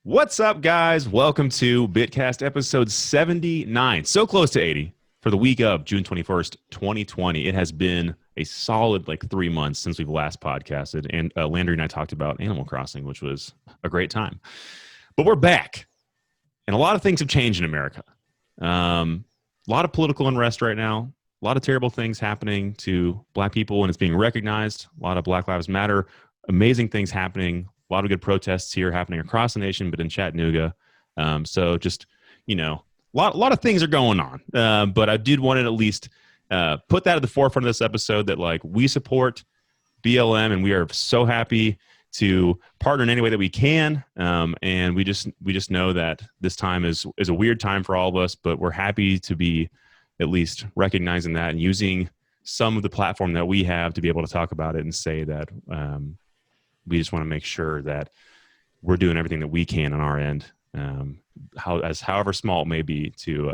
What's up, guys? Welcome to BitCast episode 79. So close to 80 for the week of June 21st, 2020. It has been a solid 3 months since we've last podcasted. And Landry and I talked about Animal Crossing, which was a great time. But we're back. And a lot of things have changed in America. A lot of political unrest right now. A lot of terrible things happening to Black people, and it's being recognized. A lot of Black Lives Matter. Amazing things happening. A lot of good protests here happening across the nation, but in Chattanooga. So just, a lot of things are going on. But I did want to at least put that at the forefront of this episode that we support BLM, and we are so happy to partner in any way that we can. And we just know that this time is a weird time for all of us, but we're happy to be at least recognizing that and using some of the platform that we have to be able to talk about it and say that we just want to make sure that we're doing everything that we can on our end, however small it may be, to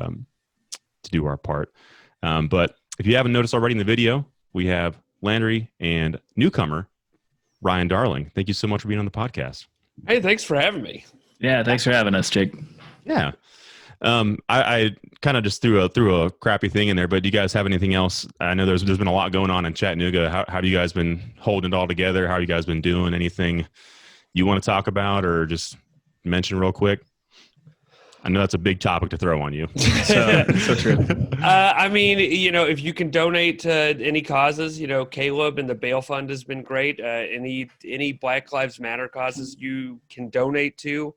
do our part. But if you haven't noticed already in the video, we have Landry and newcomer Ryan Darling. Thank you so much for being on the podcast. Hey, thanks for having me. Yeah, thanks for having us, Jake. Yeah. I kind of just threw a crappy thing in there, but do you guys have anything else? I know there's been a lot going on in Chattanooga. How have you guys been holding it all together? How have you guys been doing? Anything you want to talk about or just mention real quick? I know that's a big topic to throw on you. So true. If you can donate to any causes, Caleb and the Bail Fund has been great. Any Black Lives Matter causes you can donate to.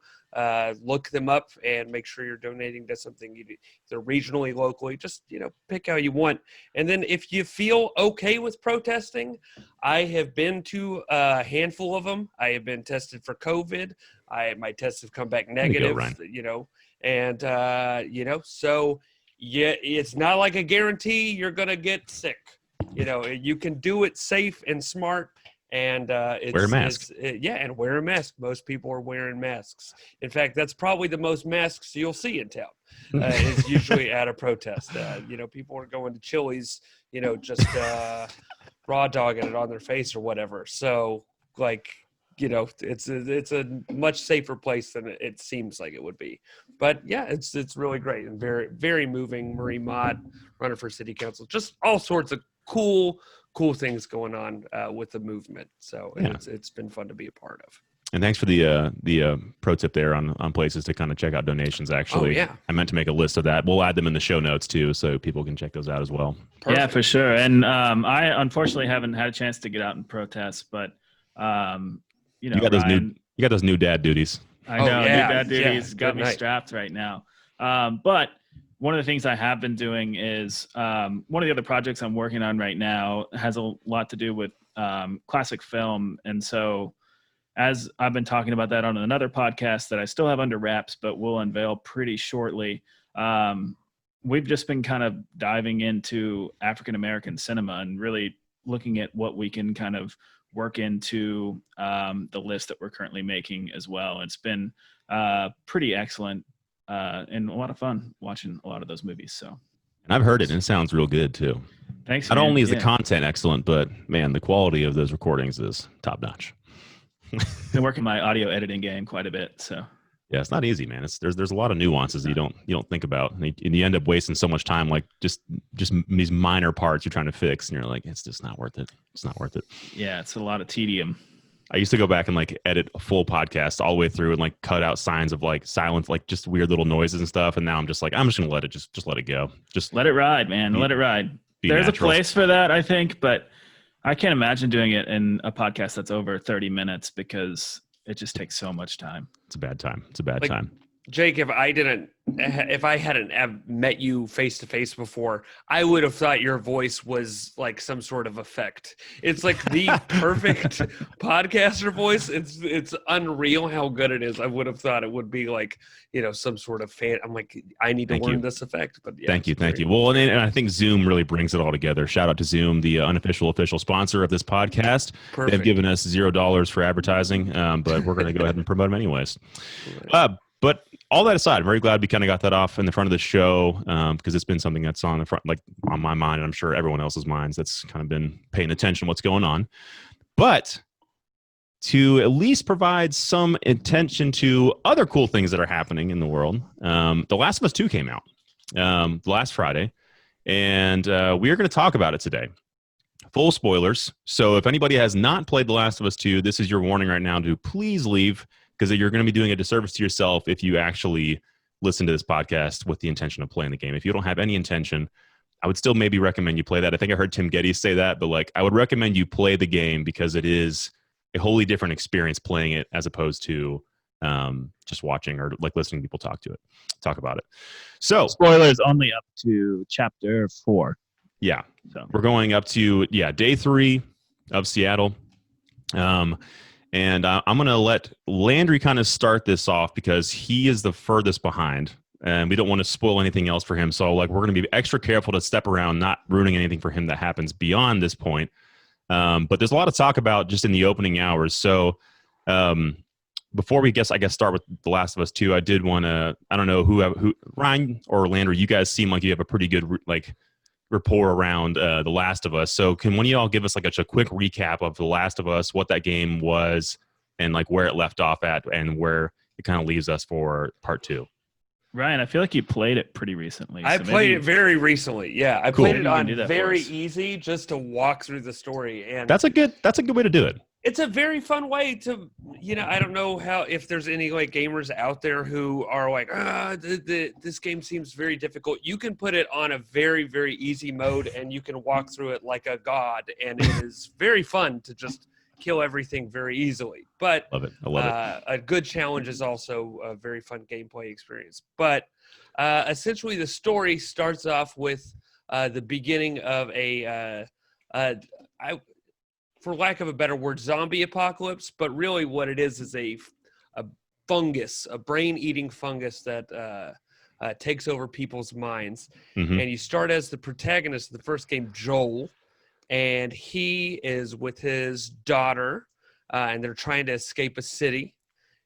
Look them up and make sure you're donating to something either regionally, locally, just, pick how you want. And then if you feel okay with protesting, I have been to a handful of them. I have been tested for COVID. My tests have come back negative, so yeah, it's not like a guarantee you're going to get sick. You can do it safe and smart. And wear a mask. And wear a mask. Most people are wearing masks. In fact, that's probably the most masks you'll see in town. Is usually at a protest. People are going to Chili's, just raw dogging it on their face or whatever. So, it's a much safer place than it seems like it would be. But yeah, it's really great and very, very moving. Marie Mott, running for city council, just all sorts of cool things going on with the movement. So yeah. It's been fun to be a part of. And thanks for the pro tip there on places to kind of check out donations. Actually, oh, yeah. I meant to make a list of that. We'll add them in the show notes too, so people can check those out as well. Perfect. Yeah, for sure. And I unfortunately haven't had a chance to get out and protest, but you got those new dad duties. I know, new dad duties got me strapped right now. But one of the things I have been doing is one of the other projects I'm working on right now has a lot to do with classic film. And so as I've been talking about that on another podcast that I still have under wraps, but will unveil pretty shortly, we've just been kind of diving into African-American cinema and really looking at what we can kind of work into the list that we're currently making as well. It's been pretty excellent. And a lot of fun watching a lot of those movies. So, and I've heard it, and it sounds real good too. Thanks. Not only is the content excellent, but man, the quality of those recordings is top notch. Been working my audio editing game quite a bit. So yeah, it's not easy, man. There's a lot of nuances that you don't think about, and you end up wasting so much time, just these minor parts you're trying to fix, and you're like, it's just not worth it. It's not worth it. Yeah, it's a lot of tedium. I used to go back and edit a full podcast all the way through and cut out signs of silence, just weird little noises and stuff. And now I'm just I'm just going to let it just let it go. Just let it ride, man. Let it ride. There's natural. A place for that, I think, but I can't imagine doing it in a podcast that's over 30 minutes because it just takes so much time. It's a bad time. It's a bad time. Jake, if I hadn't met you face to face before, I would have thought your voice was some sort of effect. It's the perfect podcaster voice. It's unreal how good it is. I would have thought it would be some sort of fan. I'm I need to learn this effect. But yeah, thank you. Well, and I think Zoom really brings it all together. Shout out to Zoom, the unofficial official sponsor of this podcast. Perfect. They've given us $0 for advertising, but we're going to go ahead and promote them anyways. But all that aside, I'm very glad we kind of got that off in the front of the show because it's been something that's on the front, on my mind, and I'm sure everyone else's minds that's kind of been paying attention to what's going on. But to at least provide some attention to other cool things that are happening in the world. The Last of Us 2 came out last Friday, and we are going to talk about it today. Full spoilers. So if anybody has not played The Last of Us 2, this is your warning right now to please leave, because you're going to be doing a disservice to yourself if you actually listen to this podcast with the intention of playing the game. If you don't have any intention, I would still maybe recommend you play that. I think I heard Tim Geddes say that, but like I would recommend you play the game because it is a wholly different experience playing it as opposed to just watching or like listening to people talk about it. So spoilers only up to chapter 4. Yeah. So we're going up to day 3 of Seattle. And I'm going to let Landry kind of start this off because he is the furthest behind and we don't want to spoil anything else for him. So like, we're going to be extra careful to step around, not ruining anything for him that happens beyond this point. But there's a lot to talk about just in the opening hours. So before we start with The Last of Us 2, I did want to, I don't know who Ryan or Landry, you guys seem like you have a pretty good rapport around The Last of Us. So can one of y'all give us like a quick recap of The Last of Us, what that game was and like where it left off at and where it kind of leaves us for part 2? Ryan, I feel like you played it pretty recently. I played it very recently. Yeah, I played it on very easy just to walk through the story, and that's a good way to do it. It's a very fun way to, I don't know if there's any like gamers out there who are like, this game seems very difficult. You can put it on a very, very easy mode and you can walk through it like a god. And it is very fun to just kill everything very easily. But love it. I love it. A good challenge is also a very fun gameplay experience. But essentially the story starts off with the beginning of for lack of a better word, zombie apocalypse, but really what it is a fungus, a brain-eating fungus that takes over people's minds. Mm-hmm. And you start as the protagonist of the first game, Joel, and he is with his daughter, and they're trying to escape a city.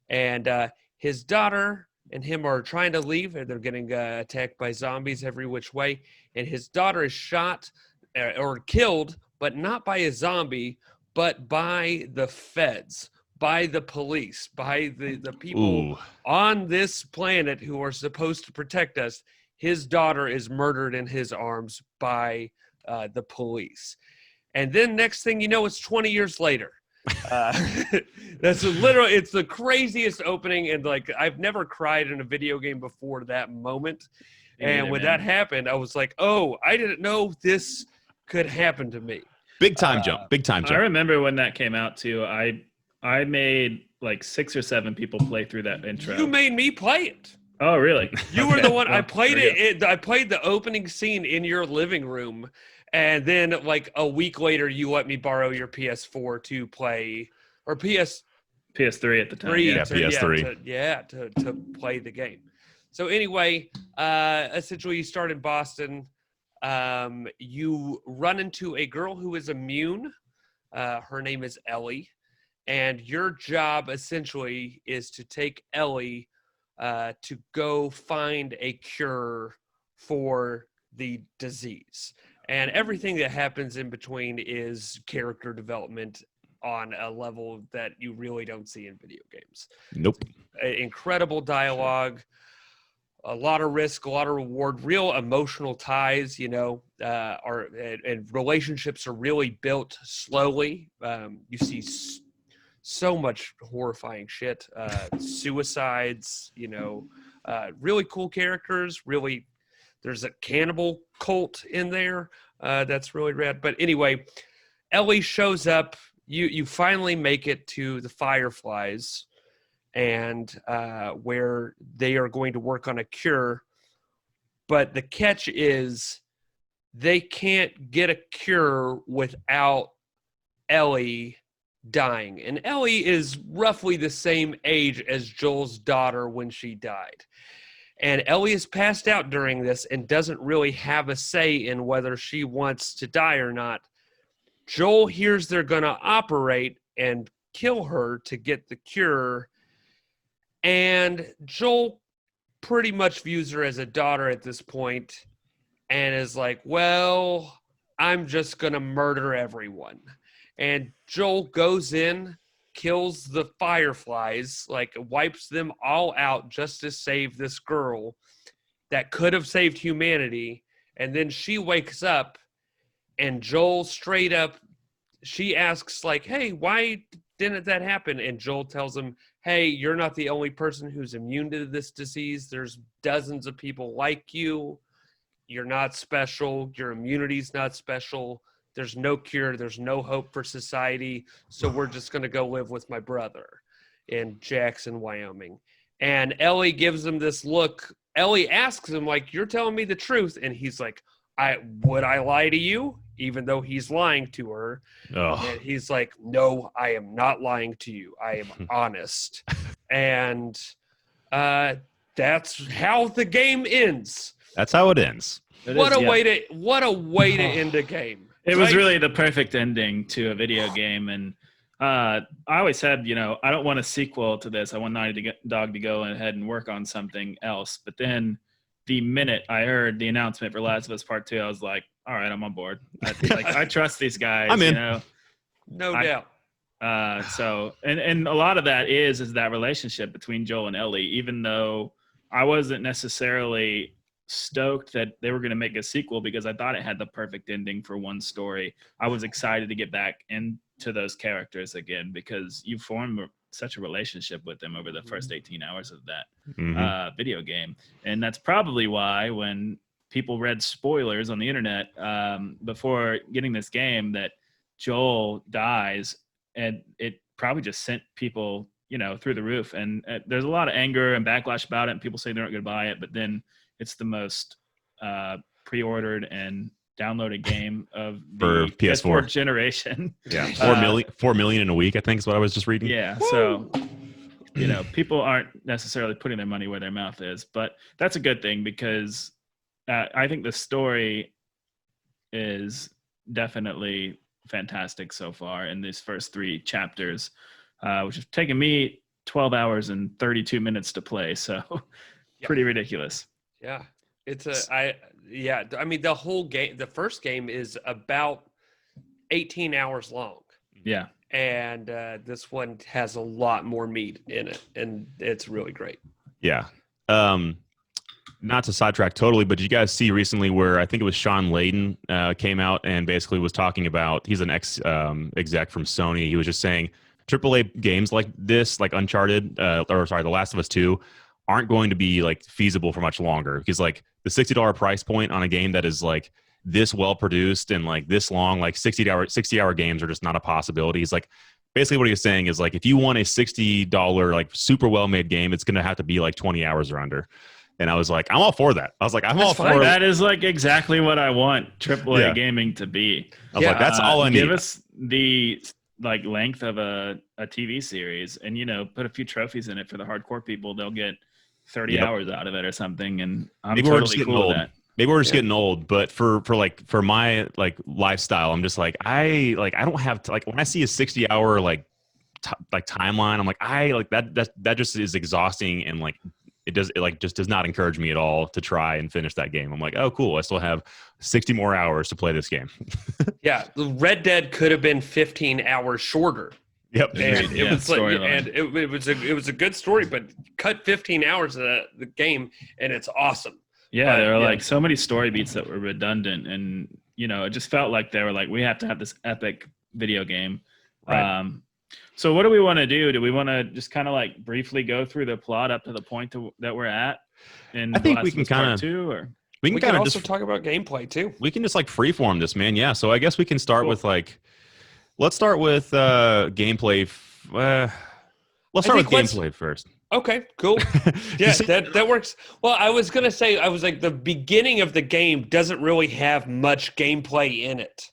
And his daughter and him are trying to leave, and they're getting attacked by zombies every which way. And his daughter is shot or killed, but not by a zombie, but by the feds, by the police, by the people on this planet who are supposed to protect us. His daughter is murdered in his arms by the police. And then next thing you know, it's 20 years later. It's the craziest opening. And like, I've never cried in a video game before that moment. And when that happened, I was like, oh, I didn't know this could happen to me. Big time jump. I remember when that came out too. I made like 6 or 7 people play through that intro. You made me play it. Oh, really? You were the one. I played it. I played the opening scene in your living room, and then like a week later, you let me borrow your PS4 to play, or PS3 at the time. PS3. To play the game. So anyway, essentially, you start in Boston. You run into a girl who is immune. Her name is Ellie, and your job essentially is to take Ellie to go find a cure for the disease. And everything that happens in between is character development on a level that you really don't see in video games. Nope. Incredible dialogue. A lot of risk, a lot of reward, real emotional ties, and relationships are really built slowly. You see so much horrifying shit, suicides, really cool characters. Really, there's a cannibal cult in there that's really rad. But anyway, Ellie shows up. You finally make it to the Fireflies, and where they are going to work on a cure. But the catch is they can't get a cure without Ellie dying. And Ellie is roughly the same age as Joel's daughter when she died. And Ellie is passed out during this and doesn't really have a say in whether she wants to die or not. Joel hears they're going to operate and kill her to get the cure. And Joel pretty much views her as a daughter at this point and is like, well, I'm just going to murder everyone. And Joel goes in, kills the fireflies, like wipes them all out just to save this girl that could have saved humanity. And then she wakes up and Joel straight up, she asks like, hey, why didn't that happen? And Joel tells him, hey, you're not the only person who's immune to this disease. There's dozens of people like you. You're not special. Your immunity's not special. There's no cure. There's no hope for society. So we're just going to go live with my brother in Jackson, Wyoming. And Ellie gives him this look. Ellie asks him, like, you're telling me the truth. And he's like, would I lie to you? Even though he's lying to her. Oh. And he's like, no, I am not lying to you. I am honest. And that's how the game ends. That's how it ends. What a way to end a game. It was really the perfect ending to a video game. And I always said, I don't want a sequel to this. I want Naughty Dog to go ahead and work on something else. But then the minute I heard the announcement for Last of Us Part 2, I was like, all right, I'm on board. I trust these guys. I'm in. No doubt. So a lot of that is that relationship between Joel and Ellie, even though I wasn't necessarily stoked that they were going to make a sequel because I thought it had the perfect ending for one story. I was excited to get back into those characters again because you form such a relationship with them over the first 18 hours of that video game. And that's probably why when people read spoilers on the internet before getting this game that Joel dies, and it probably just sent people, through the roof. And there's a lot of anger and backlash about it, and people say they're not going to buy it, but then it's the most pre-ordered and downloaded game of the PS4 generation. Yeah, 4 million in a week, I think is what I was just reading. Yeah, so people aren't necessarily putting their money where their mouth is, but that's a good thing because I think the story is definitely fantastic so far in these first 3 chapters, which have taken me 12 hours and 32 minutes to play. So pretty ridiculous. Yeah. I mean, the whole game, the first game is about 18 hours long. Yeah. And this one has a lot more meat in it, and it's really great. Yeah. Not to sidetrack totally, but did you guys see recently where I think it was Sean Layden came out and basically was talking about, he's an exec from Sony. He was just saying AAA games like this, like Uncharted, The Last of Us 2, aren't going to be like feasible for much longer because like the $60 price point on a game that is like this well produced and like this long, like 60-hour games are just not a possibility. He's like, basically what he was saying is like, if you want a $60 like super well made game, it's going to have to be like 20 hours or under. And I was like, I'm all for that. I was like, I'm all for that. Is like exactly what I want AAA gaming to be. I was like, that's all I need. Give us the like length of a TV series and, put a few trophies in it for the hardcore people. They'll get 30 hours out of it or something. And I'm totally cool with that. Maybe we're just getting old, but for my like lifestyle, I'm just like, I don't have to, like, when I see a 60-hour like timeline, I'm like, that just is exhausting. And like, it just does not encourage me at all to try and finish that game. I'm like, oh, cool. I still have 60 more hours to play this game. Yeah. Red Dead could have been 15 hours shorter. Yep. And it was like, and it was a good story, but cut 15 hours of the game and it's awesome. Yeah. There are like so many story beats that were redundant and, it just felt like they were like, we have to have this epic video game. Right. So what do we want to do? Do we want to just kind of like briefly go through the plot up to the point that we're at? I think we can kind of we can also talk about gameplay too. We can just like freeform this, man. Yeah. So I guess we can start with like, let's start with gameplay. Let's start with gameplay first. Okay, cool. Yeah, that works. Well, I was going to say, I was like, the beginning of the game doesn't really have much gameplay in it.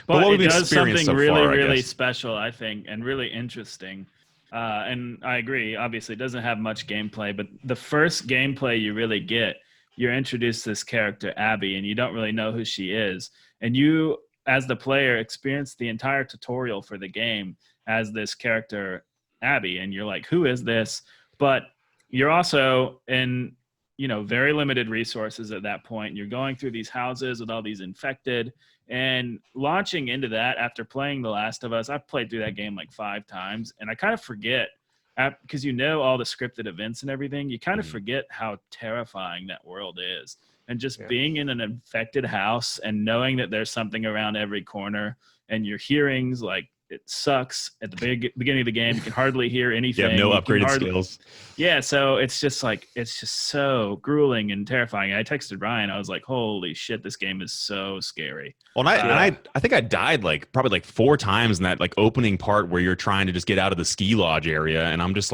But it does something really special, I think, and really interesting. And I agree. Obviously, it doesn't have much gameplay, but the first gameplay you really get, you're introduced to this character, Abby, and you don't really know who she is. And you, as the player, experience the entire tutorial for the game as this character, Abby, and you're like, who is this? But you're also in, very limited resources at that point. You're going through these houses with all these infected, And launching into that after playing The Last of Us, I've played through that game like 5 times, and I kind of forget, because all the scripted events and everything, you kind of forget how terrifying that world is. And just being in an infected house and knowing that there's something around every corner, and your hearings, like, it sucks at the beginning of the game. You can hardly hear anything. You have no upgraded skills. Yeah, so it's just so grueling and terrifying. I texted Ryan. I was like, "Holy shit, this game is so scary." Well, I think I died probably 4 times in that opening part where you're trying to just get out of the ski lodge area, and I'm just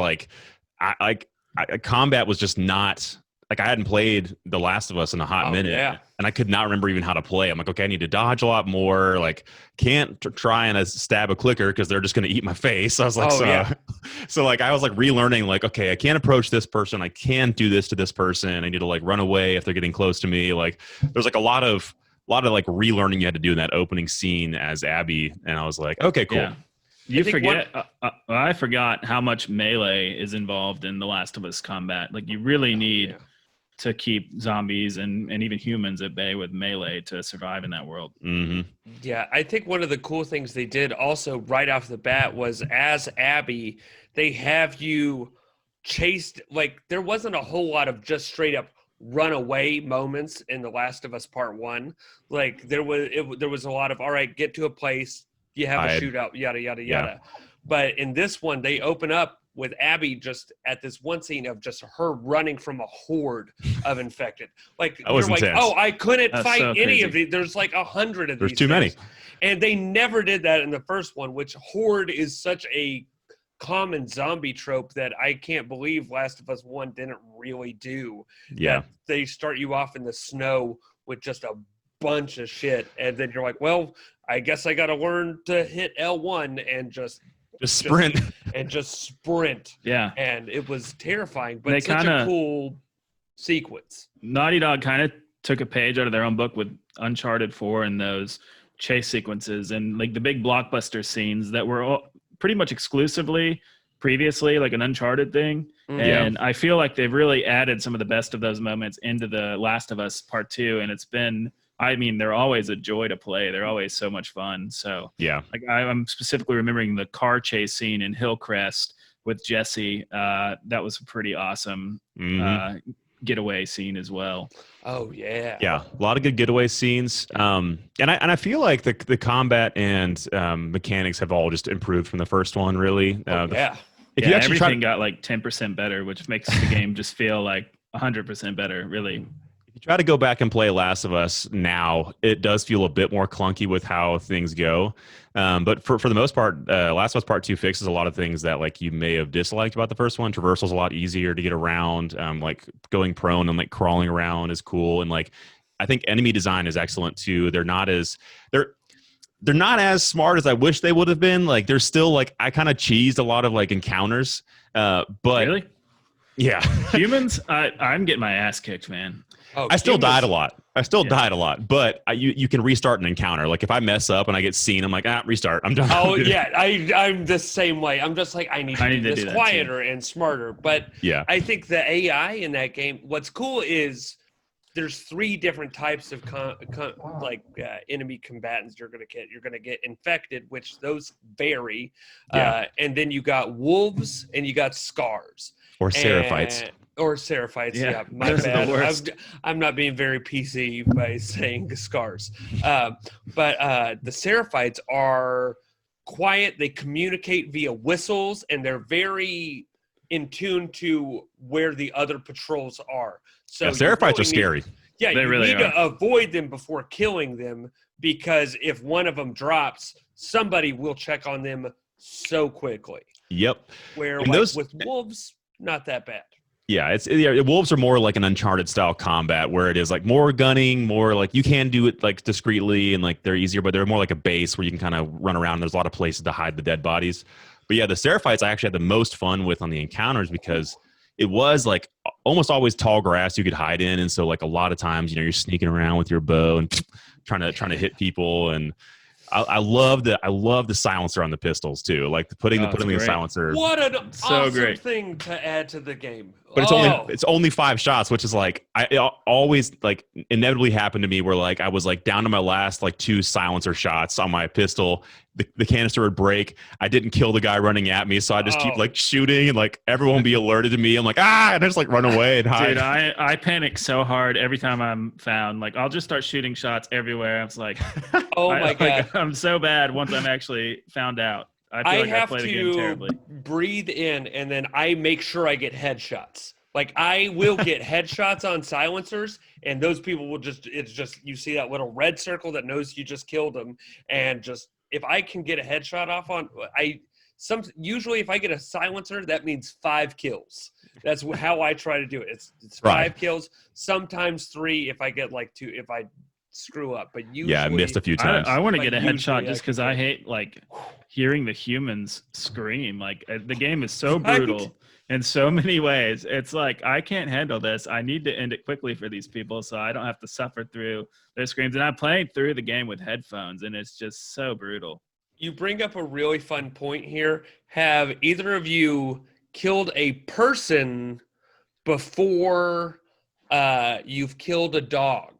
combat was just not. I hadn't played The Last of Us in a hot minute, and I could not remember even how to play. I'm like, okay, I need to dodge a lot more. Can't try and stab a clicker because they're just going to eat my face. I was like, so I was relearning. Okay, I can't approach this person. I can't do this to this person. I need to run away if they're getting close to me. There's a lot of relearning you had to do in that opening scene as Abby, and I was like, okay, cool. Yeah. I forgot how much melee is involved in The Last of Us combat. You really need to keep zombies and even humans at bay with melee to survive in that world. Mm-hmm. Yeah, I think one of the cool things they did also right off the bat was, as Abby, they have you chased. There wasn't a whole lot of just straight up runaway moments in The Last of Us Part 1. There was a lot of, all right, get to a place, you have a shootout, yada, yada, yada. But in this one, they open up with Abby just at this one scene of just her running from a horde of infected. You're like, oh, I couldn't fight any of these. There's 100 of these. There's too many. And they never did that in the first one, which horde is such a common zombie trope that I can't believe Last of Us 1 didn't really do. Yeah. That they start you off in the snow with just a bunch of shit. And then you're like, well, I guess I got to learn to hit L1 and just sprint. Just sprint. Yeah. And it was terrifying, but it's such a cool sequence. Naughty Dog kind of took a page out of their own book with Uncharted 4 and those chase sequences and the big blockbuster scenes that were all pretty much exclusively previously an Uncharted thing. And I feel like they've really added some of the best of those moments into The Last of Us Part 2. And it's been, they're always a joy to play. They're always so much fun. So yeah, I'm specifically remembering the car chase scene in Hillcrest with Jesse. That was a pretty awesome getaway scene as well. Oh yeah, a lot of good getaway scenes. And I feel like the combat and mechanics have all just improved from the first one. Really, if you actually everything got 10% better, which makes the game just feel 100% better. Really. If you try to go back and play Last of Us now, it does feel a bit more clunky with how things go. But for the most part, Last of Us Part 2 fixes a lot of things that you may have disliked about the first one. Traversal's a lot easier to get around. Going prone and crawling around is cool. And I think enemy design is excellent too. They're not as smart as I wish they would have been. They're still I kind of cheesed a lot of encounters. But really? Yeah. Humans, I'm getting my ass kicked, man. Oh, I still died a lot. But you can restart an encounter. If I mess up and I get seen, I'm like, restart. I'm done. Oh, yeah. I'm the same way. I'm just I need to do this quieter and smarter. But I think the AI in that game, what's cool is there's 3 different types of enemy combatants you're going to get. You're going to get infected, which those vary. And then you got wolves and you got scars. Or Seraphites. My bad. I'm not being very PC by saying scars. But the Seraphites are quiet. They communicate via whistles, and they're very in tune to where the other patrols are. So Seraphites are scary. You need to avoid them before killing them, because if one of them drops, somebody will check on them so quickly. Yep. Where with wolves, not that bad. Yeah, wolves are more like an Uncharted style combat where it is more gunning, more you can do it discreetly and they're easier, but they're more like a base where you can kind of run around. There's a lot of places to hide the dead bodies. But yeah, the Seraphites I actually had the most fun with on the encounters because it was almost always tall grass you could hide in, and so a lot of times you're sneaking around with your bow and trying to hit people. And I love the silencer on the pistols too. Putting the silencer. What an awesome thing to add to the game. But it's only 5 shots, which is like it always like inevitably happened to me where like I was like down to my last like 2 silencer shots on my pistol. The canister would break. I didn't kill the guy running at me, so I just keep like shooting and like everyone be alerted to me. I'm like, and I just like run away and hide. Dude, I panic so hard every time I'm found. Like I'll just start shooting shots everywhere. I was like, my God. Like, I'm so bad once I'm actually found out. I feel like I play the game terribly. Breathe in, and then I make sure I get headshots. Like I will get headshots on silencers, and those people will it's just you see that little red circle that knows you just killed them, and just if I can get a headshot off on usually if I get a silencer, that means 5 kills. That's how I try to do it. It's 5 kills, sometimes 3 if I get like 2 if I screw up. But usually, I missed a few times. I want to get a headshot just because I hate like hearing the humans scream. Like the game is so brutal in so many ways. It's like I can't handle this. I need to end it quickly for these people so I don't have to suffer through their screams. And I'm playing through the game with headphones, and it's just so brutal. You bring up a really fun point here. Have either of you killed a person before you've killed a dog?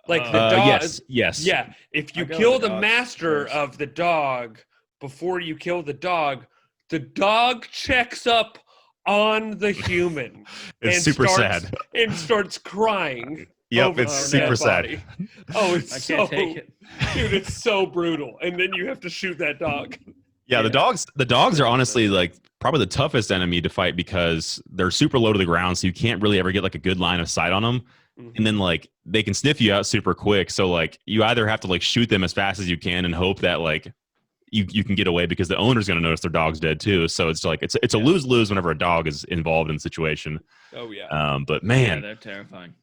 Like the dog. Yes. Yeah. If you kill the master of the dog before you kill the dog checks up on the human. It's super sad. And starts crying. Yep, it's super sad. Oh, I can't take it. Dude, it's so brutal. And then you have to shoot that dog. Yeah, the dogs are honestly like probably the toughest enemy to fight because they're super low to the ground, so you can't really ever get like a good line of sight on them. And then like they can sniff you out super quick. So like you either have to like shoot them as fast as you can and hope that like you can get away because the owner's going to notice their dog's dead too. So it's like it's a lose-lose whenever a dog is involved in the situation. Oh yeah. But man, they're terrifying.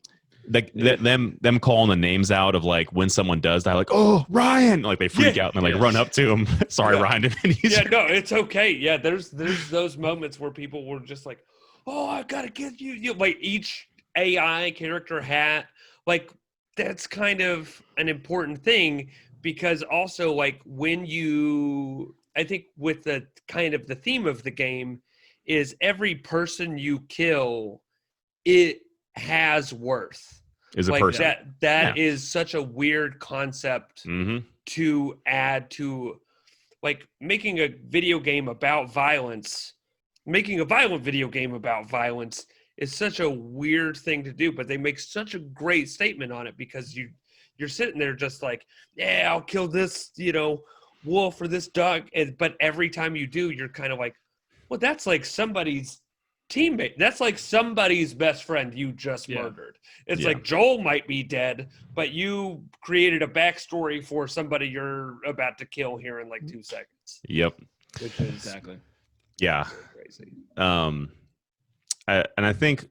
Them calling the names out of like when someone does die, like, oh, Ryan, like they freak out and they like run up to him. Sorry, Ryan. No, it's okay. Yeah, there's those moments where people were just like, oh, I gotta get you. Like each AI character like that's kind of an important thing because also like I think with the kind of the theme of the game is every person you kill, it has worth. Is a like person. That is such a weird concept to add to like making a video game about violence. Making a violent video game about violence is such a weird thing to do, but they make such a great statement on it because you're sitting there just like, yeah, I'll kill this, wolf or this dog. But every time you do, you're kind of like, well, that's like somebody's teammate. That's like somebody's best friend you just murdered. It's like Joel might be dead, but you created a backstory for somebody you're about to kill here in like 2 seconds. Yep. Which is exactly. Yeah. Crazy. I think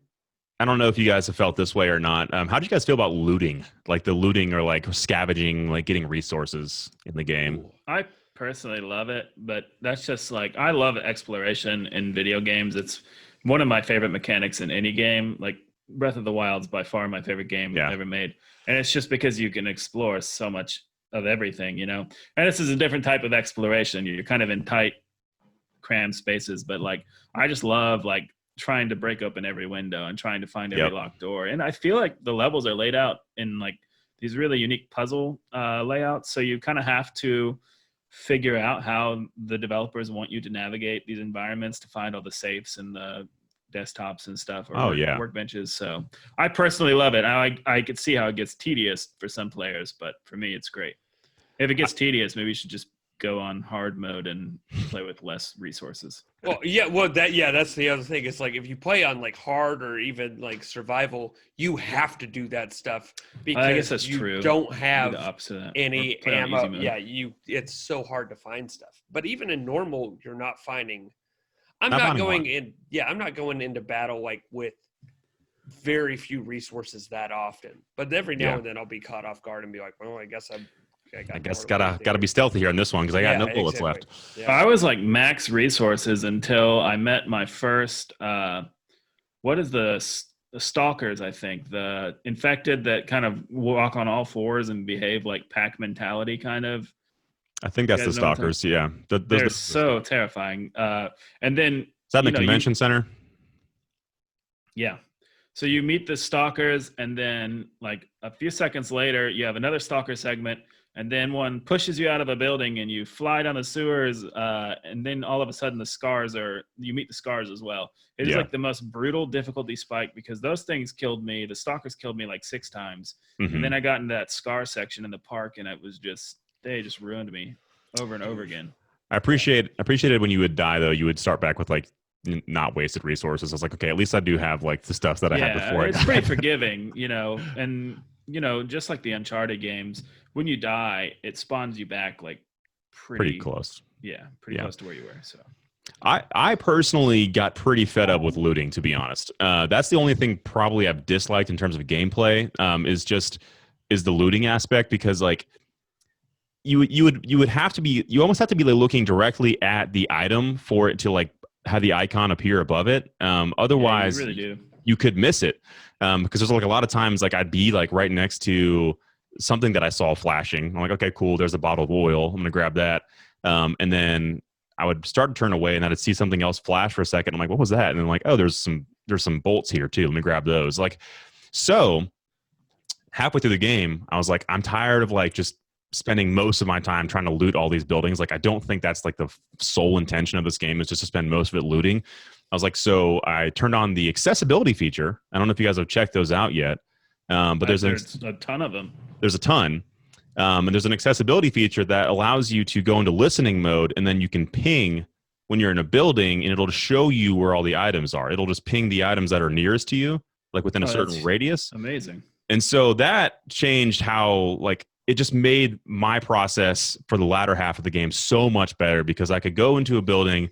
I don't know if you guys have felt this way or not. How do you guys feel about looting? Like the looting or like scavenging, like getting resources in the game? I personally love it, but that's just like I love exploration in video games. It's one of my favorite mechanics in any game. Like Breath of the Wild's by far my favorite game ever made. And it's just because you can explore so much of everything, And this is a different type of exploration. You're kind of in tight, crammed spaces, but like I just love like trying to break open every window and trying to find every locked door. And I feel like the levels are laid out in like these really unique puzzle layouts. So you kind of have to figure out how the developers want you to navigate these environments to find all the safes and the desktops and stuff or workbenches. So I personally love it. I could see how it gets tedious for some players, but for me, it's great. If it gets tedious, maybe you should just go on hard mode and play with less resources. That's the other thing. It's like if you play on like hard or even like survival, you have to do that stuff because I guess that's true. Don't have any ammo. It's so hard to find stuff. But even in normal, you're not finding. I'm not going into battle like with very few resources that often. But every now and then I'll be caught off guard and be like, well, I guess I guess gotta be stealthy here on this one because I got no bullets left. Yeah. I was like max resources until I met my first. What is the stalkers? I think the infected that kind of walk on all fours and behave like pack mentality, kind of. I think that's the stalkers. Yeah, they're so terrifying. And then is that in the convention center? Yeah. So you meet the stalkers, and then like a few seconds later, you have another stalker segment, and then one pushes you out of a building, and you fly down the sewers, and then all of a sudden you meet the scars as well. It is like the most brutal difficulty spike, because those things killed me. The stalkers killed me like 6 times, and then I got into that scar section in the park, and they just ruined me over and over again. I appreciated when you would die though. You would start back with like not wasted resources. I was like, okay, at least I do have like the stuff that I had before. It's pretty forgiving, and just like the Uncharted games, when you die, it spawns you back like pretty close. Yeah, pretty close to where you were. So I personally got pretty fed up with looting, to be honest. That's the only thing probably I've disliked in terms of gameplay, is the looting aspect, because like you almost have to be like looking directly at the item for it to like have the icon appear above it. Otherwise, you really do. You could miss it, because there's like a lot of times like I'd be like right next to something that I saw flashing. I'm like, okay, cool. There's a bottle of oil. I'm gonna grab that, and then I would start to turn away, and I'd see something else flash for a second. I'm like, what was that? And then like, oh, there's some bolts here too. Let me grab those. Like, so halfway through the game, I was like, I'm tired of like just spending most of my time trying to loot all these buildings. Like, I don't think that's like the sole intention of this game, is just to spend most of it looting. I was like, so I turned on the accessibility feature. I don't know if you guys have checked those out yet, but there's a ton of them. There's a ton. And there's an accessibility feature that allows you to go into listening mode, and then you can ping when you're in a building, and it'll show you where all the items are. It'll just ping the items that are nearest to you, like within a certain radius. Amazing. And so that changed how, like, it just made my process for the latter half of the game so much better, because I could go into a building,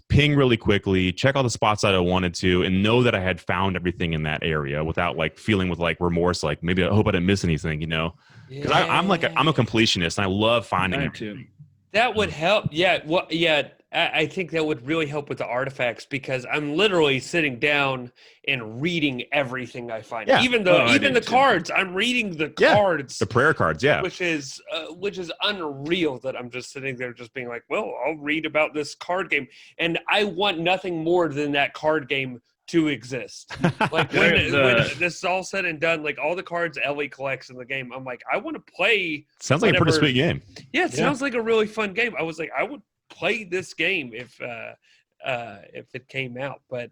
ping really quickly, check all the spots that I wanted to, and know that I had found everything in that area without like feeling with like remorse, like maybe I hope I didn't miss anything, because I'm a completionist, and I love finding everything. That would help. Yeah. Well, yeah. I think that would really help with the artifacts, because I'm literally sitting down and reading everything I find. Yeah. Even the cards, I'm reading the cards. The prayer cards, yeah. Which is unreal that I'm just sitting there just being like, well, I'll read about this card game. And I want nothing more than that card game to exist. Like when this is all said and done, like all the cards Ellie collects in the game, I'm like, I want to play. Sounds like a pretty sweet game. Yeah, it sounds like a really fun game. I was like, I would play this game if it came out, but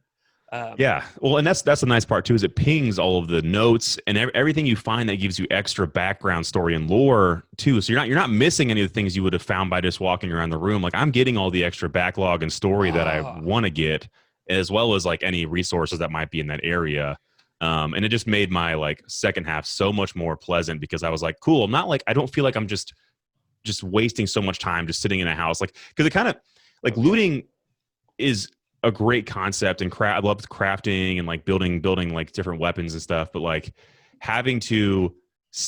yeah, well, and that's the nice part too, is it pings all of the notes and everything you find that gives you extra background story and lore too, so you're not missing any of the things you would have found by just walking around the room. Like, I'm getting all the extra backlog and story that I want to get, as well as like any resources that might be in that area, and it just made my like second half so much more pleasant, because I was like, cool, I'm not like, I don't feel like I'm just wasting so much time just sitting in a house, like, because it kind of like looting is a great concept, and I love crafting and like building like different weapons and stuff, but like having to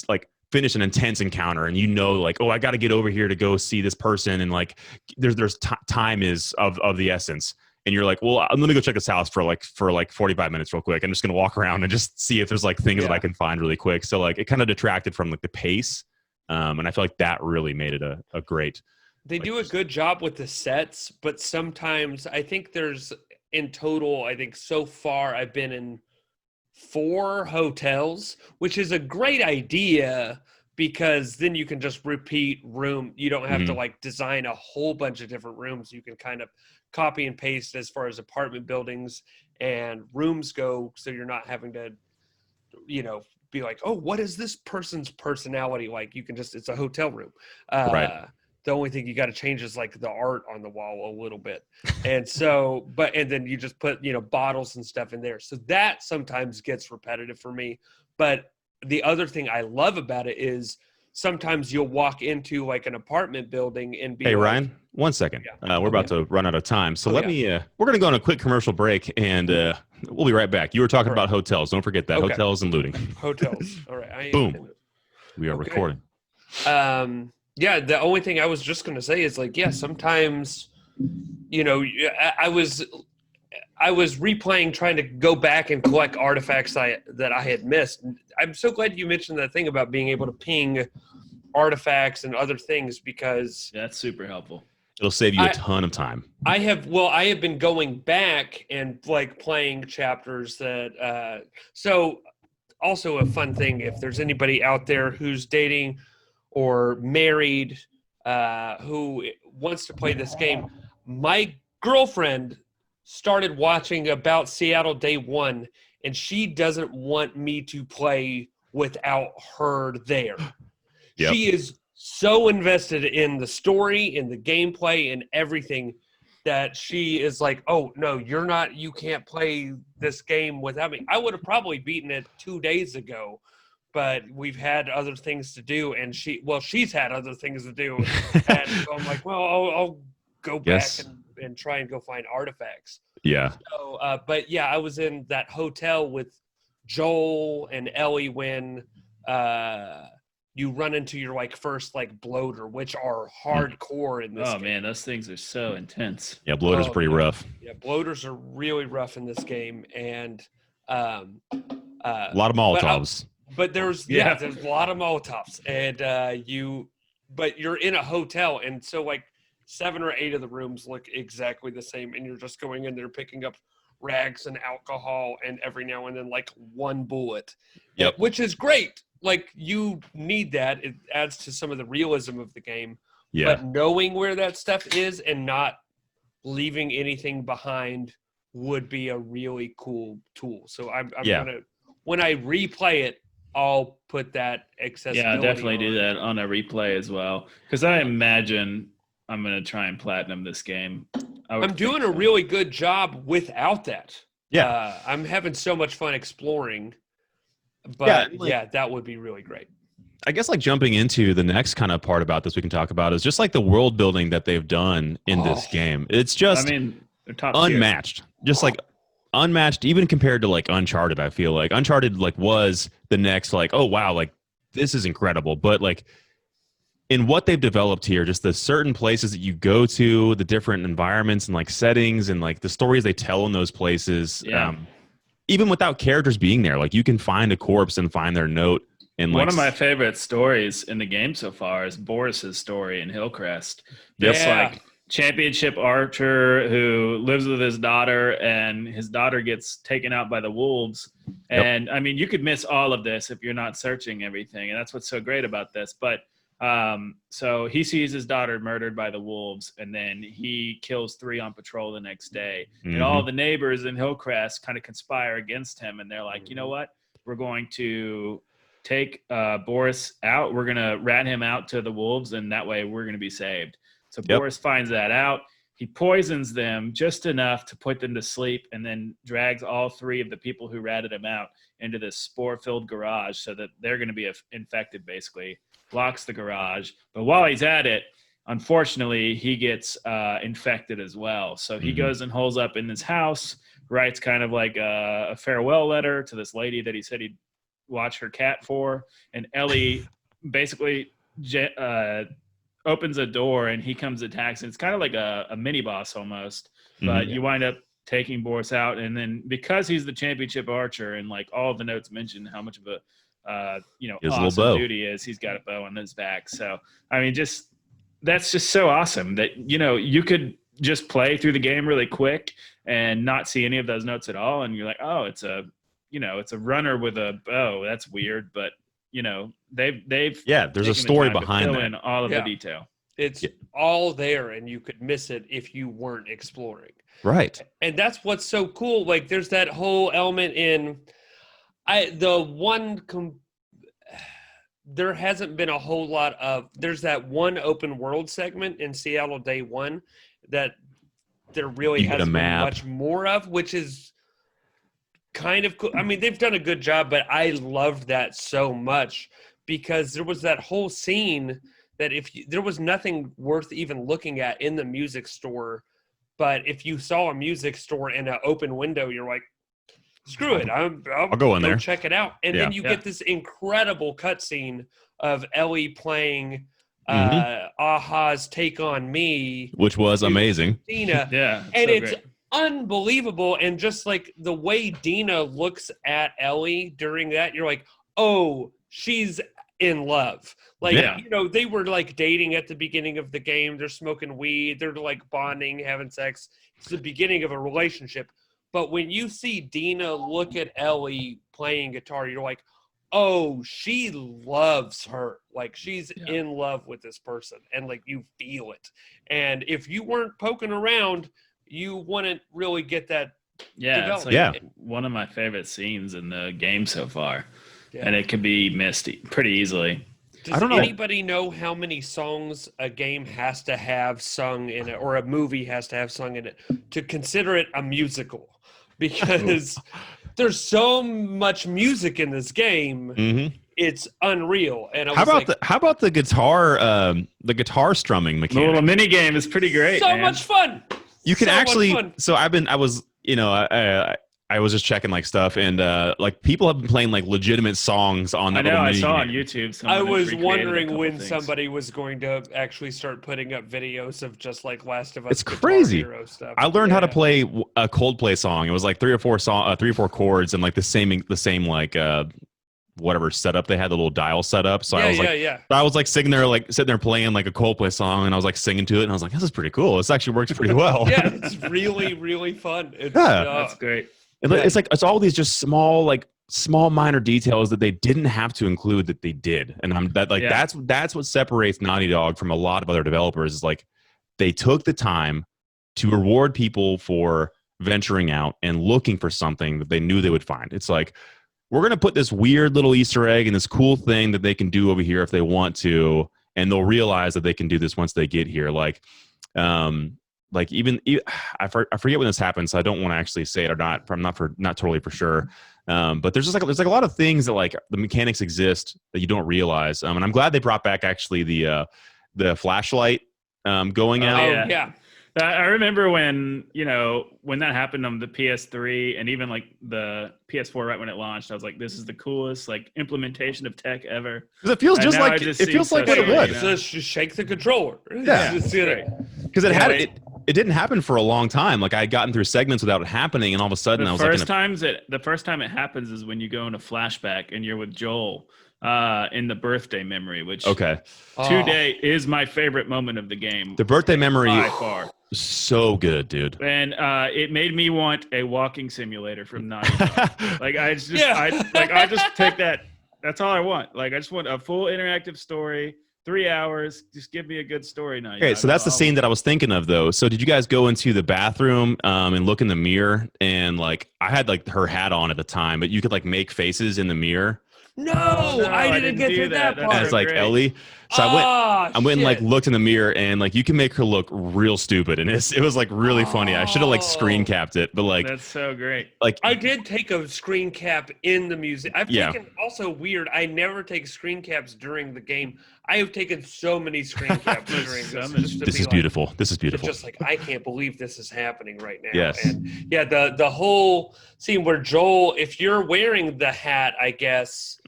like finish an intense encounter, and like, oh, I got to get over here to go see this person, and like there's time is of the essence, and you're like, well, I'm gonna go check this house for like 45 minutes real quick. I'm just gonna walk around and just see if there's like things that I can find really quick. So like it kind of detracted from like the pace. And I feel like that really made it a great. They do a good job with the sets, but sometimes I think there's in total, I think so far I've been in 4 hotels, which is a great idea, because then you can just repeat room. You don't have to like design a whole bunch of different rooms. You can kind of copy and paste as far as apartment buildings and rooms go. So you're not having to, be like, oh, what is this person's personality like? You can just, it's a hotel room. Right. The only thing you got to change is like the art on the wall a little bit. And so, and then you just put, bottles and stuff in there. So that sometimes gets repetitive for me. But the other thing I love about it is sometimes you'll walk into like an apartment building and be hey, like, Ryan, 1 second. We're about to run out of time. So we're going to go on a quick commercial break, and we'll be right back. You were talking about hotels. Don't forget that. Hotels and looting. Hotels. All right. Boom. We are recording. Yeah. The only thing I was just going to say is like, sometimes, I was replaying, trying to go back and collect artifacts that I had missed. I'm so glad you mentioned that thing about being able to ping artifacts and other things, because that's super helpful. It'll save you a ton of time. I have been going back and like playing chapters that so also a fun thing, if there's anybody out there who's dating or married who wants to play this game, my girlfriend started watching about Seattle Day One, and she doesn't want me to play without her there. Yep. She is so invested in the story, in the gameplay, and everything that she is like, oh, no, you can't play this game without me. I would have probably beaten it 2 days ago, but we've had other things to do, and she's had other things to do. And so I'm like, well, I'll go back and try and go find artifacts. Yeah. So, but yeah, I was in that hotel with Joel and Ellie when you run into your like first like bloater, which are hardcore in this game. Man, those things are so intense. Yeah, bloaters are pretty rough. Yeah, bloaters are really rough in this game, and a lot of Molotovs. But there's a lot of Molotovs, and you're in a hotel, and so like 7 or 8 of the rooms look exactly the same, and you're just going in there picking up rags and alcohol, and every now and then like one bullet. Yep. Which is great. Like, you need that. It adds to some of the realism of the game. Yeah. But knowing where that stuff is and not leaving anything behind would be a really cool tool. So I'm gonna, when I replay it, I'll put that accessibility. Yeah, definitely do that on a replay as well. Because I imagine I'm gonna try and platinum this game. I'm doing a really good job without that. Yeah. I'm having so much fun exploring. But that would be really great. I guess like jumping into the next kind of part about this we can talk about is just like the world building that they've done in this game. It's just they're top unmatched. Tier. Just like unmatched, even compared to like Uncharted. I feel like Uncharted like was the next like, oh wow, like this is incredible. But like in what they've developed here, just the certain places that you go to, the different environments and like settings and like the stories they tell in those places. Yeah. Even without characters being there, like you can find a corpse and find their note. And one of my favorite stories in the game so far is Boris's story in Hillcrest. This like championship archer who lives with his daughter, and his daughter gets taken out by the wolves. And I mean, you could miss all of this if you're not searching everything, and that's what's so great about this. But so he sees his daughter murdered by the wolves, and then he kills 3 on patrol the next day. Mm-hmm. And all the neighbors in Hillcrest kind of conspire against him, and they're like, you know what? We're going to take Boris out. We're going to rat him out to the wolves, and that way we're going to be saved. So Boris finds that out. He poisons them just enough to put them to sleep, and then drags all 3 of the people who ratted him out into this spore-filled garage so that they're going to be infected, basically. Locks the garage. But while he's at it, unfortunately, he gets infected as well. So he goes and holes up in his house, writes kind of like a farewell letter to this lady that he said he'd watch her cat for. And Ellie basically opens a door, and he comes attacks. And it's kind of like a mini boss almost. But you wind up taking Boris out. And then because he's the championship archer, and like all the notes mention how much of a awesome dude he is, he's got a bow on his back. So I mean, that's just so awesome that you could just play through the game really quick and not see any of those notes at all, and you're like, oh, it's a runner with a bow. That's weird, but they've there's a story behind that. In all of the detail. It's all there, and you could miss it if you weren't exploring. Right. And that's what's so cool. Like, there's that whole element in there hasn't been a whole lot of, there's that one open world segment in Seattle Day One that there really hasn't been much more of, which is kind of cool. I mean, they've done a good job, but I loved that so much because there was that whole scene that there was nothing worth even looking at in the music store, but if you saw a music store in an open window, you're like, screw it, I'll go in there, check it out. And then you get this incredible cutscene of Ellie playing Aha's Take on Me, which was amazing. Dina. And so it's unbelievable. And just like the way Dina looks at Ellie during that, you're like, oh, she's in love. Like, you know, they were like dating at the beginning of the game. They're smoking weed. They're like bonding, having sex. It's the beginning of a relationship. But when you see Dina look at Ellie playing guitar, you're like, oh, she loves her. Like, she's in love with this person. And like, you feel it. And if you weren't poking around, you wouldn't really get that. Yeah, it's like one of my favorite scenes in the game so far. Yeah. And it can be missed pretty easily. Does anybody know how many songs a game has to have sung in it, or a movie has to have sung in it, to consider it a musical? Because there's so much music in this game, it's unreal. And how about the guitar strumming mechanic? The little mini game is pretty great. So much fun. You can I was just checking like stuff, and like people have been playing like legitimate songs on that. I saw on YouTube. I was wondering when somebody was going to actually start putting up videos of just like Last of Us. It's crazy. Hero stuff. I learned how to play a Coldplay song. It was like 3 or 4 chords and like the same like whatever setup they had, the little dial setup. So I was like sitting there playing like a Coldplay song, and I was like singing to it, and I was like, this is pretty cool. This actually works pretty well. Yeah, it's really, really fun. That's great. It's like it's all these just small minor details that they didn't have to include that they did, and that's what separates Naughty Dog from a lot of other developers. Is like they took the time to reward people for venturing out and looking for something that they knew they would find. It's like, we're gonna put this weird little Easter egg and this cool thing that they can do over here if they want to, and they'll realize that they can do this once they get here. I forget when this happened, so I don't want to actually say it or not. I'm not totally for sure. But there's like a lot of things that like the mechanics exist that you don't realize. And I'm glad they brought back actually the flashlight going out. Yeah. I remember when that happened on the PS3 and even like the PS4 right when it launched. I was like, this is the coolest like implementation of tech ever. Because it feels just like what it would. Just shake the controller. Yeah, because it didn't happen for a long time. Like I had gotten through segments without it happening, and all of a sudden I was like, the first time it happens is when you go in a flashback and you're with Joel in the birthday memory, which today is my favorite moment of the game. The birthday memory by far. So good, dude. And it made me want a walking simulator from Naughty Dog. I just take that. That's all I want. Like I just want a full interactive story. 3 hours, just give me a good story now. Okay, so that's the scene that I was thinking of, though. So did you guys go into the bathroom and look in the mirror? And like, I had like her hat on at the time, but you could like make faces in the mirror. No, I didn't get to that part. As like Ellie. So I went and like looked in the mirror, and like you can make her look real stupid, and it was like really funny. I should have like screen capped it, but like that's so great. Like I did take a screen cap in the music. I've taken also weird. I never take screen caps during the game. I have taken so many screen caps during this. This is beautiful. This is beautiful. Just like I can't believe this is happening right now. Yes. And yeah, the whole scene where Joel, if you're wearing the hat, I guess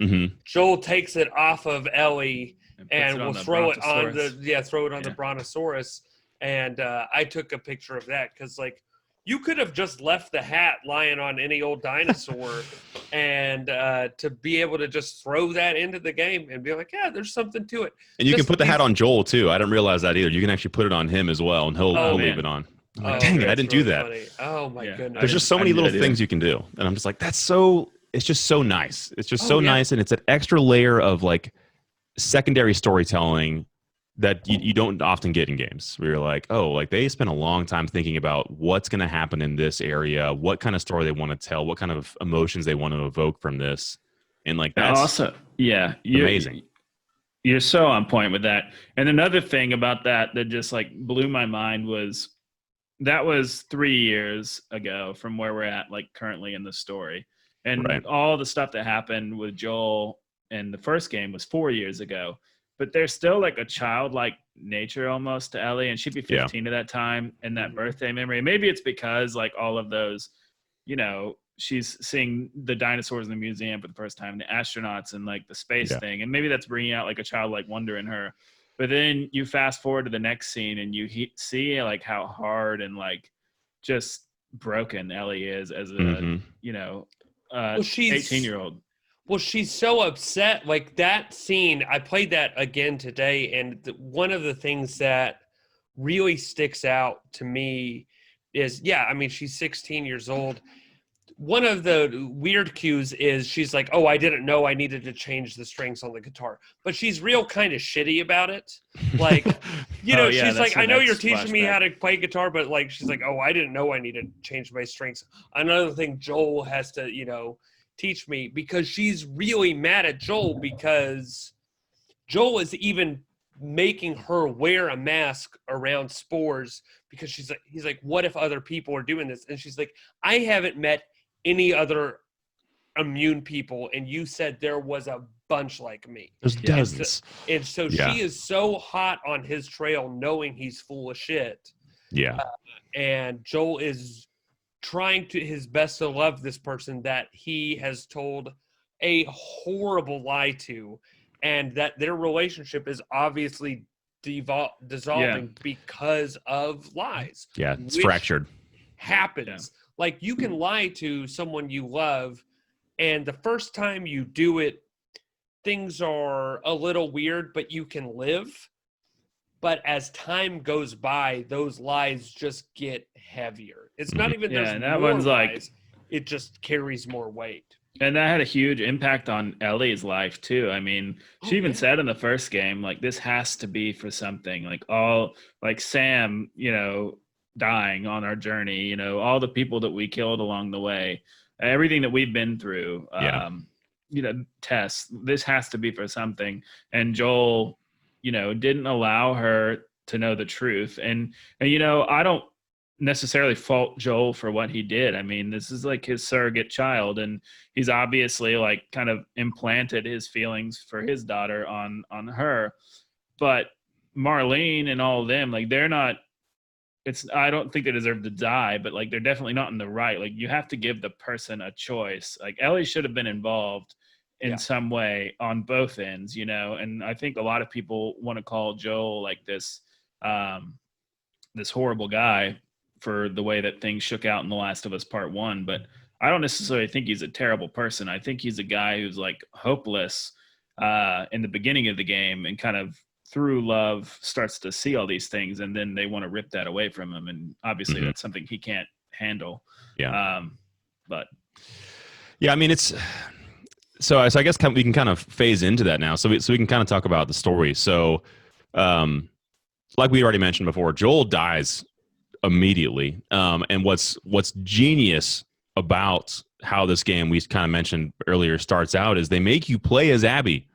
Joel takes it off of Ellie. And we'll throw it on the Brontosaurus. And I took a picture of that because, like, you could have just left the hat lying on any old dinosaur and to be able to just throw that into the game and be like, yeah, there's something to it. And you can put the hat on Joel, too. I didn't realize that either. You can actually put it on him as well, and he'll leave it on. I'm like, dang it, I didn't do that. Funny. Oh, my goodness. There's just so many little things you can do. And I'm just like, it's just so nice. It's just nice, and it's an extra layer of, like, secondary storytelling that you don't often get in games where you're like, oh, like they spent a long time thinking about what's going to happen in this area, what kind of story they want to tell, what kind of emotions they want to evoke from this. And like that's also amazing. You're so on point with that. And another thing about that just like blew my mind was 3 years ago from where we're at, like currently in the story. And all the stuff that happened with Joel and the first game was 4 years ago, but there's still like a childlike nature almost to Ellie, and she'd be 15 at that time. And that birthday memory, maybe it's because like all of those, she's seeing the dinosaurs in the museum for the first time, the astronauts and like the space thing. And maybe that's bringing out like a childlike wonder in her. But then you fast forward to the next scene and you see like how hard and like just broken Ellie is as a, 18-year-old. Well, she's so upset. Like that scene, I played that again today, and one of the things that really sticks out to me is, I mean, she's 16 years old. One of the weird cues is she's like, oh, I didn't know I needed to change the strings on the guitar. But she's real kind of shitty about it. Like, she's like, I know you're teaching me how to play guitar, but like, she's like, oh, I didn't know I needed to change my strings. Another thing Joel has to, teach me, because she's really mad at Joel because Joel is even making her wear a mask around Spores because he's like, what if other people are doing this? And she's like, I haven't met any other immune people, and you said there was a bunch like me. There's dozens. And so she is so hot on his trail, knowing he's full of shit. Yeah. And Joel is trying to his best to love this person that he has told a horrible lie to, and that their relationship is obviously dissolving because of lies. Yeah, it's fractured. Happens. Yeah. Like, you can lie to someone you love, and the first time you do it, things are a little weird, but you can live. But as time goes by, those lies just get heavier. It's not even there's that more one's lies. It just carries more weight. And that had a huge impact on Ellie's life too. I mean, she even said in the first game, like, this has to be for something. Like Sam, dying on our journey, all the people that we killed along the way, everything that we've been through, Tess, this has to be for something. And Joel, didn't allow her to know the truth. And I don't necessarily fault Joel for what he did. I mean, this is like his surrogate child, and he's obviously like kind of implanted his feelings for his daughter on her. But Marlene and all of them, like, they're not, I don't think they deserve to die, but like, they're definitely not in the right. Like, you have to give the person a choice. Like, Ellie should have been involved in some way on both ends, and I think a lot of people want to call Joel like this horrible guy for the way that things shook out in The Last of Us Part 1, but I don't necessarily think he's a terrible person. I think he's a guy who's like hopeless in the beginning of the game, and kind of through love starts to see all these things, and then they want to rip that away from him, and obviously that's something he can't handle. But I mean, it's so I guess we can kind of phase into that now, so we can kind of talk about the story. So like we already mentioned before, Joel dies immediately, and what's genius about how this game, we kind of mentioned earlier, starts out is they make you play as Abby.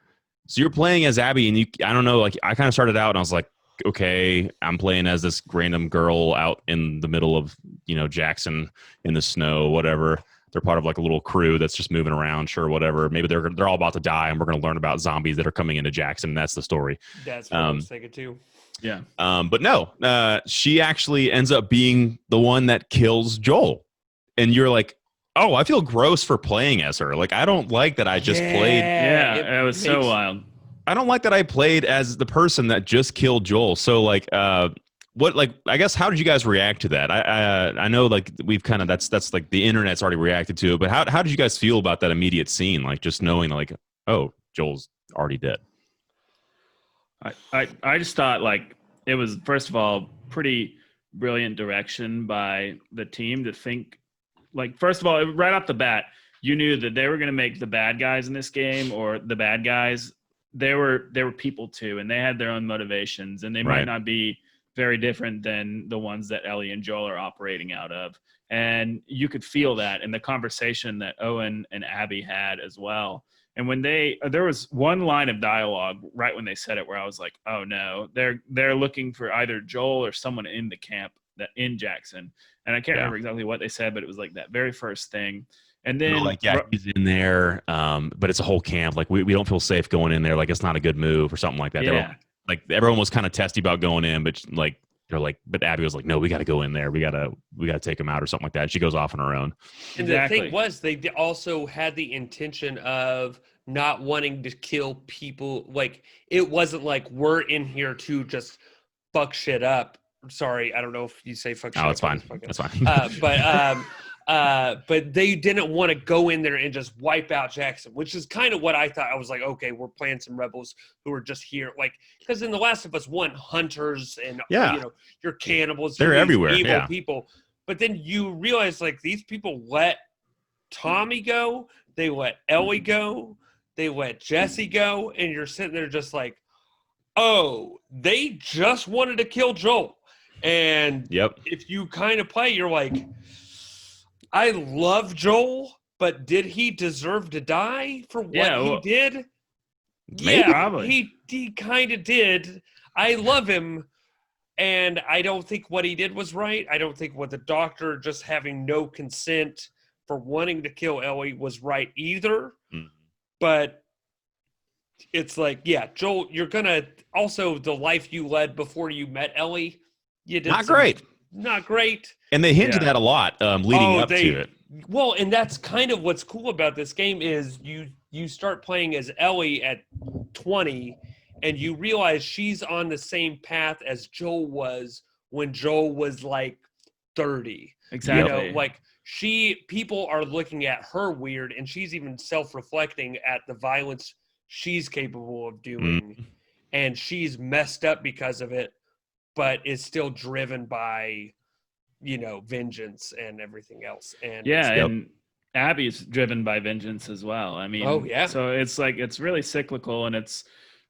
So you're playing as Abby, and I don't know, like, I kind of started out and I was like, okay, I'm playing as this random girl out in the middle of, Jackson in the snow, whatever. They're part of like a little crew that's just moving around, sure, whatever. Maybe they're all about to die, and we're going to learn about zombies that are coming into Jackson, and that's the story. That's what I was thinking too. Yeah. But no, she actually ends up being the one that kills Joel. And you're like, oh, I feel gross for playing as her. Like, I don't like that I just played. Yeah, it was so wild. I don't like that I played as the person that just killed Joel. So like, I guess, how did you guys react to that? I know, like, we've kind of, that's like the internet's already reacted to it, but how did you guys feel about that immediate scene? Like, just knowing like, oh, Joel's already dead. I just thought, like, it was, first of all, pretty brilliant direction by the team to think, like, first of all, right off the bat, you knew that they were going to make the bad guys in this game, or the bad guys, they were people too, and they had their own motivations, and they might not be very different than the ones that Ellie and Joel are operating out of. And you could feel that in the conversation that Owen and Abby had as well. And when there was one line of dialogue right when they said it where I was like, oh no, they're looking for either Joel or someone in the camp that in Jackson. And I can't remember exactly what they said, but it was like that very first thing. And then he's in there, but it's a whole camp. Like, we don't feel safe going in there. Like, it's not a good move or something like that. Yeah. Like, everyone was kind of testy about going in, but like, they're like, but Abby was like, no, we got to go in there. We got to take him out or something like that. She goes off on her own. And the thing was, they also had the intention of not wanting to kill people. Like, it wasn't like, we're in here to just fuck shit up. Sorry, I don't know if you say fuck shit. Oh, it's fine. That's fine. But they didn't want to go in there and just wipe out Jackson, which is kind of what I thought. I was like, okay, we're playing some rebels who are just here. Like, because in The Last of Us 1, hunters and, you're cannibals. They're everywhere. Evil people. But then you realize, like, these people let Tommy go. They let Ellie go. They let Jesse go. And you're sitting there just like, oh, they just wanted to kill Joel. And if you kind of play, you're like, I love Joel, but did he deserve to die for what he did? Maybe. Yeah, he kind of did. I love him, and I don't think what he did was right. I don't think what the doctor just having no consent for wanting to kill Ellie was right either. But it's like, Joel, you're going to – also the life you led before you met Ellie, you did not great. And they hinted at a lot leading up to it. Well, and that's kind of what's cool about this game is you start playing as Ellie at 20, and you realize she's on the same path as Joel was when Joel was like 30. Exactly. Like people are looking at her weird, and she's even self-reflecting at the violence she's capable of doing, and she's messed up because of it, but is still driven by vengeance and everything else. And and Abby's driven by vengeance as well. I mean, so it's like, it's really cyclical, and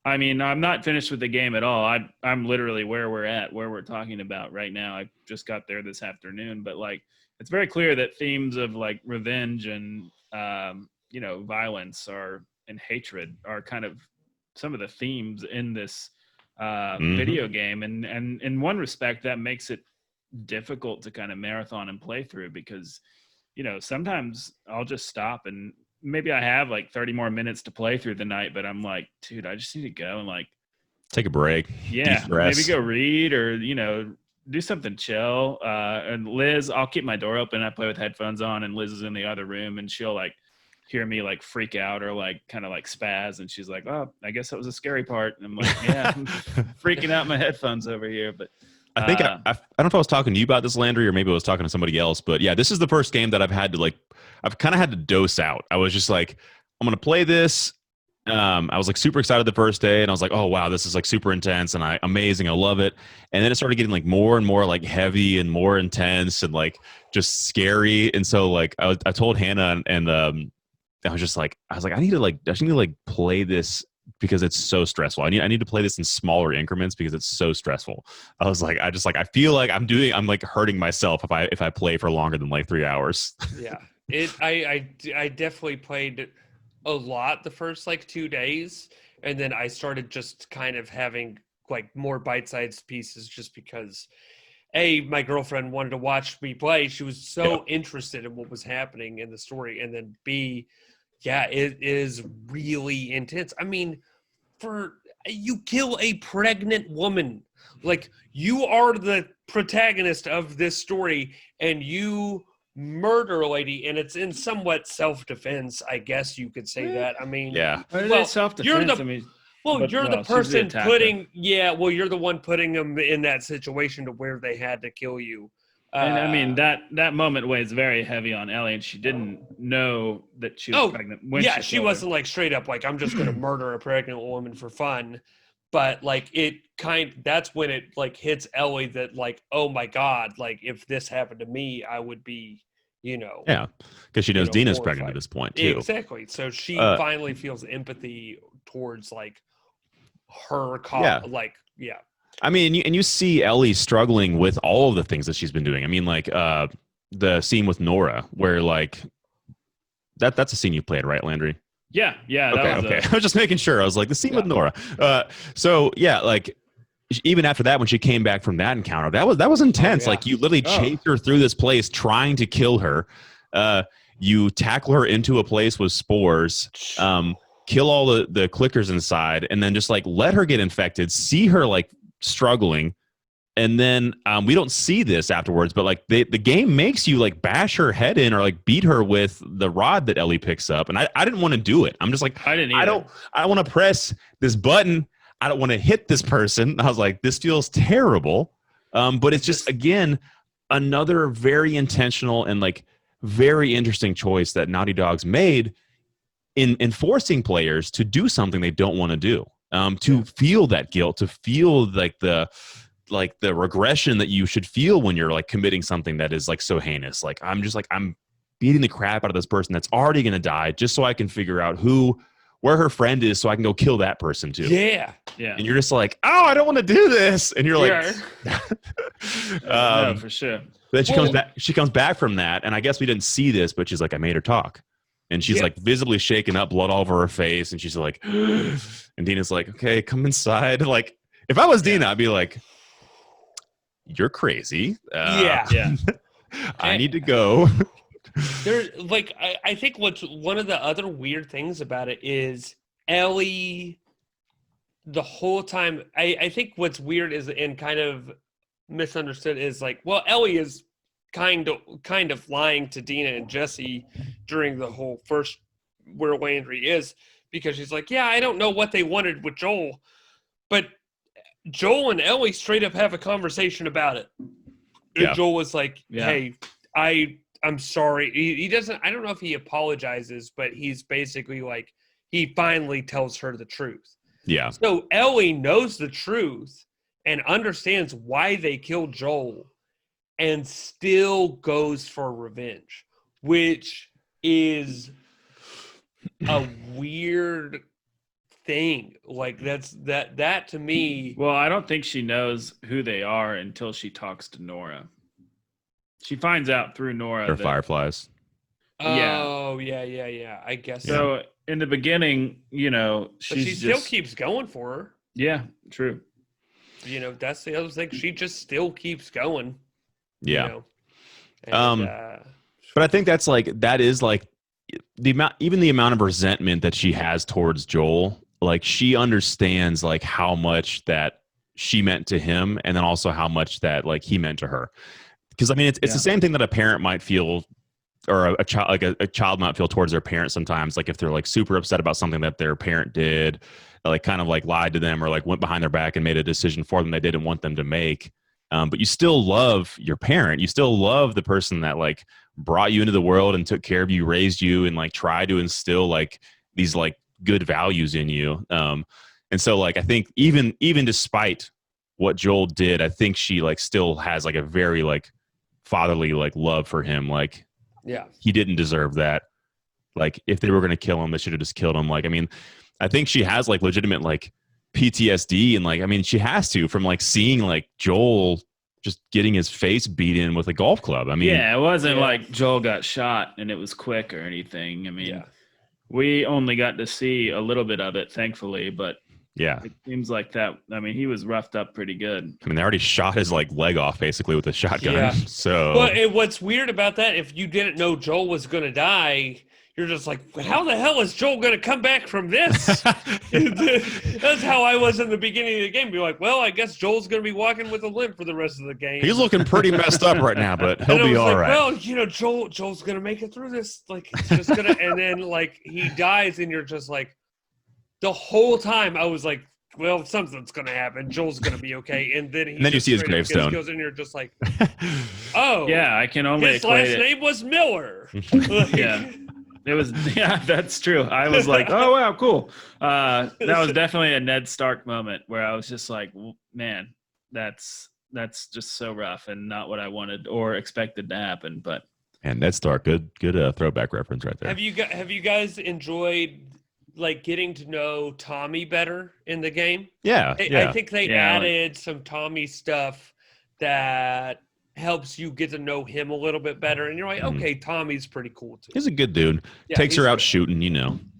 I'm not finished with the game at all. I'm literally where we're talking about right now. I just got there this afternoon, but like, it's very clear that themes of like revenge and, violence and hatred are kind of some of the themes in this video game. And in one respect that makes it difficult to kind of marathon and play through, because sometimes I'll just stop and maybe I have like 30 more minutes to play through the night, but I'm like, dude, I just need to go and like take a break, maybe go read or do something chill. And Liz, I'll keep my door open, I play with headphones on, and Liz is in the other room, and she'll like hear me like freak out or like kind of like spaz, and she's like, oh, I guess that was a scary part, and I'm like, yeah, I'm freaking out my headphones over here. But I think I don't know if I was talking to you about this, Landry, or maybe I was talking to somebody else, but yeah, this is the first game that I've kind of had to dose out. I was just like, I'm going to play this. I was like super excited the first day, and I was like, oh wow, this is like super intense and amazing. I love it. And then it started getting like more and more like heavy and more intense and like just scary. And so like I told Hannah and I was like, I just need to play this because it's so stressful. I need to play this in smaller increments because it's so stressful. I was like, I feel like I'm like hurting myself if I play for longer than like 3 hours. Yeah. I definitely played a lot the first like 2 days, and then I started just kind of having like more bite-sized pieces just because my girlfriend wanted to watch me play. She was so interested in what was happening in the story, and then B, it is really intense. I mean, you kill a pregnant woman, like you are the protagonist of this story, and you murder a lady, and it's in somewhat self-defense, I guess you could say that. I mean, self-defense. You're the person you're the one putting them in that situation to where they had to kill you. And I mean, that moment weighs very heavy on Ellie, and she didn't know that she was pregnant. She wasn't like straight up like, I'm just going to murder a pregnant woman for fun. But like that's when it like hits Ellie that like, oh my God, like if this happened to me, I would be, because she knows Dina's pregnant at this point too. Exactly. So she finally feels empathy towards like her I mean, and you see Ellie struggling with all of the things that she's been doing. I mean, like the scene with Nora, where like that's a scene you played, right, Landry? Yeah. Okay. I was just making sure. I was like, the scene with Nora. So yeah, like even after that, when she came back from that encounter, that was intense. Like you literally chased her through this place trying to kill her. You tackle her into a place with spores. Kill all the clickers inside, and then just like let her get infected. See her like struggling, and then we don't see this afterwards, but like the game makes you like bash her head in or like beat her with the rod that Ellie picks up, and I didn't want to do it. I'm just like, I don't want to press this button. I don't want to hit this person. I was like, this feels terrible, but it's just again another very intentional and like very interesting choice that Naughty Dog's made in forcing players to do something they don't want to do, to feel that guilt, to feel like the regression that you should feel when you're like committing something that is like so heinous. Like I'm beating the crap out of this person that's already going to die just so I can figure out where her friend is so I can go kill that person too. Yeah. And you're just like, oh, I don't want to do this. And you're like, no, for sure. Then she comes back from that. And I guess we didn't see this, but she's like, I made her talk. And she's like visibly shaken up, blood all over her face. And she's like, and Dina's like, okay, come inside. Like if I was Dina, I'd be like, you're crazy. I need to go. There's like, I think what's one of the other weird things about it is Ellie the whole time. I think what's weird is, and kind of misunderstood, is like, well, Ellie is kind of lying to Dina and Jesse during the whole first where Landry is, because she's like, yeah, I don't know what they wanted with Joel, but Joel and Ellie straight up have a conversation about it. And Joel was like, hey, I'm sorry. He doesn't, I don't know if he apologizes, but he's basically like, he finally tells her the truth. Yeah. So Ellie knows the truth and understands why they killed Joel and still goes for revenge, which is a weird thing. Like that to me. Well, I don't think she knows who they are until she talks to Nora. She finds out through Nora. They're fireflies. Oh, yeah. I guess so. In the beginning, she still keeps going for her. Yeah, true. That's the other thing. She just still keeps going. Yeah. But I think that is like the amount of resentment that she has towards Joel. Like she understands like how much that she meant to him, and then also how much that like he meant to her. Because I mean, it's the same thing that a parent might feel, or a child, like a child might feel towards their parent sometimes. Like if they're like super upset about something that their parent did, like kind of like lied to them or like went behind their back and made a decision for them they didn't want them to make. But you still love your parent. You still love the person that like brought you into the world and took care of you, raised you, and like tried to instill like these like good values in you. And so like I think even despite what Joel did, I think she like still has like a very like fatherly like love for him. Like he didn't deserve that. Like if they were going to kill him, they should have just killed him. Like I mean, I think she has like legitimate like PTSD, and like I mean she has to, from like seeing like Joel just getting his face beat in with a golf club. I mean, it wasn't like Joel got shot and it was quick or anything. I mean, we only got to see a little bit of it, thankfully, but it seems like that. I mean, he was roughed up pretty good. I mean, they already shot his like leg off basically with a shotgun. Yeah. So, well, what's weird about that, if you didn't know Joel was going to die, you're just like, how the hell is Joel going to come back from this? That's how I was in the beginning of the game. Be like, well, I guess Joel's going to be walking with a limp for the rest of the game. He's looking pretty messed up right now, but he'll be all right. Well, Joel's going to make it through this. Like, it's just going to, and then like he dies, and you're just like, the whole time I was like, well, something's going to happen. Joel's going to be okay. And then you see his gravestone. Goes in, you're just like, oh, yeah, I can only his last name was Miller. Yeah. It was, that's true. I was like, oh, wow, cool. That was definitely a Ned Stark moment where I was just like, man, that's just so rough and not what I wanted or expected to happen. But and Ned Stark, good throwback reference right there. Have you guys enjoyed like getting to know Tommy better in the game? Yeah. I think they added some Tommy stuff that helps you get to know him a little bit better, and you're like, okay, Tommy's pretty cool too. He's a good dude. Takes her out shooting,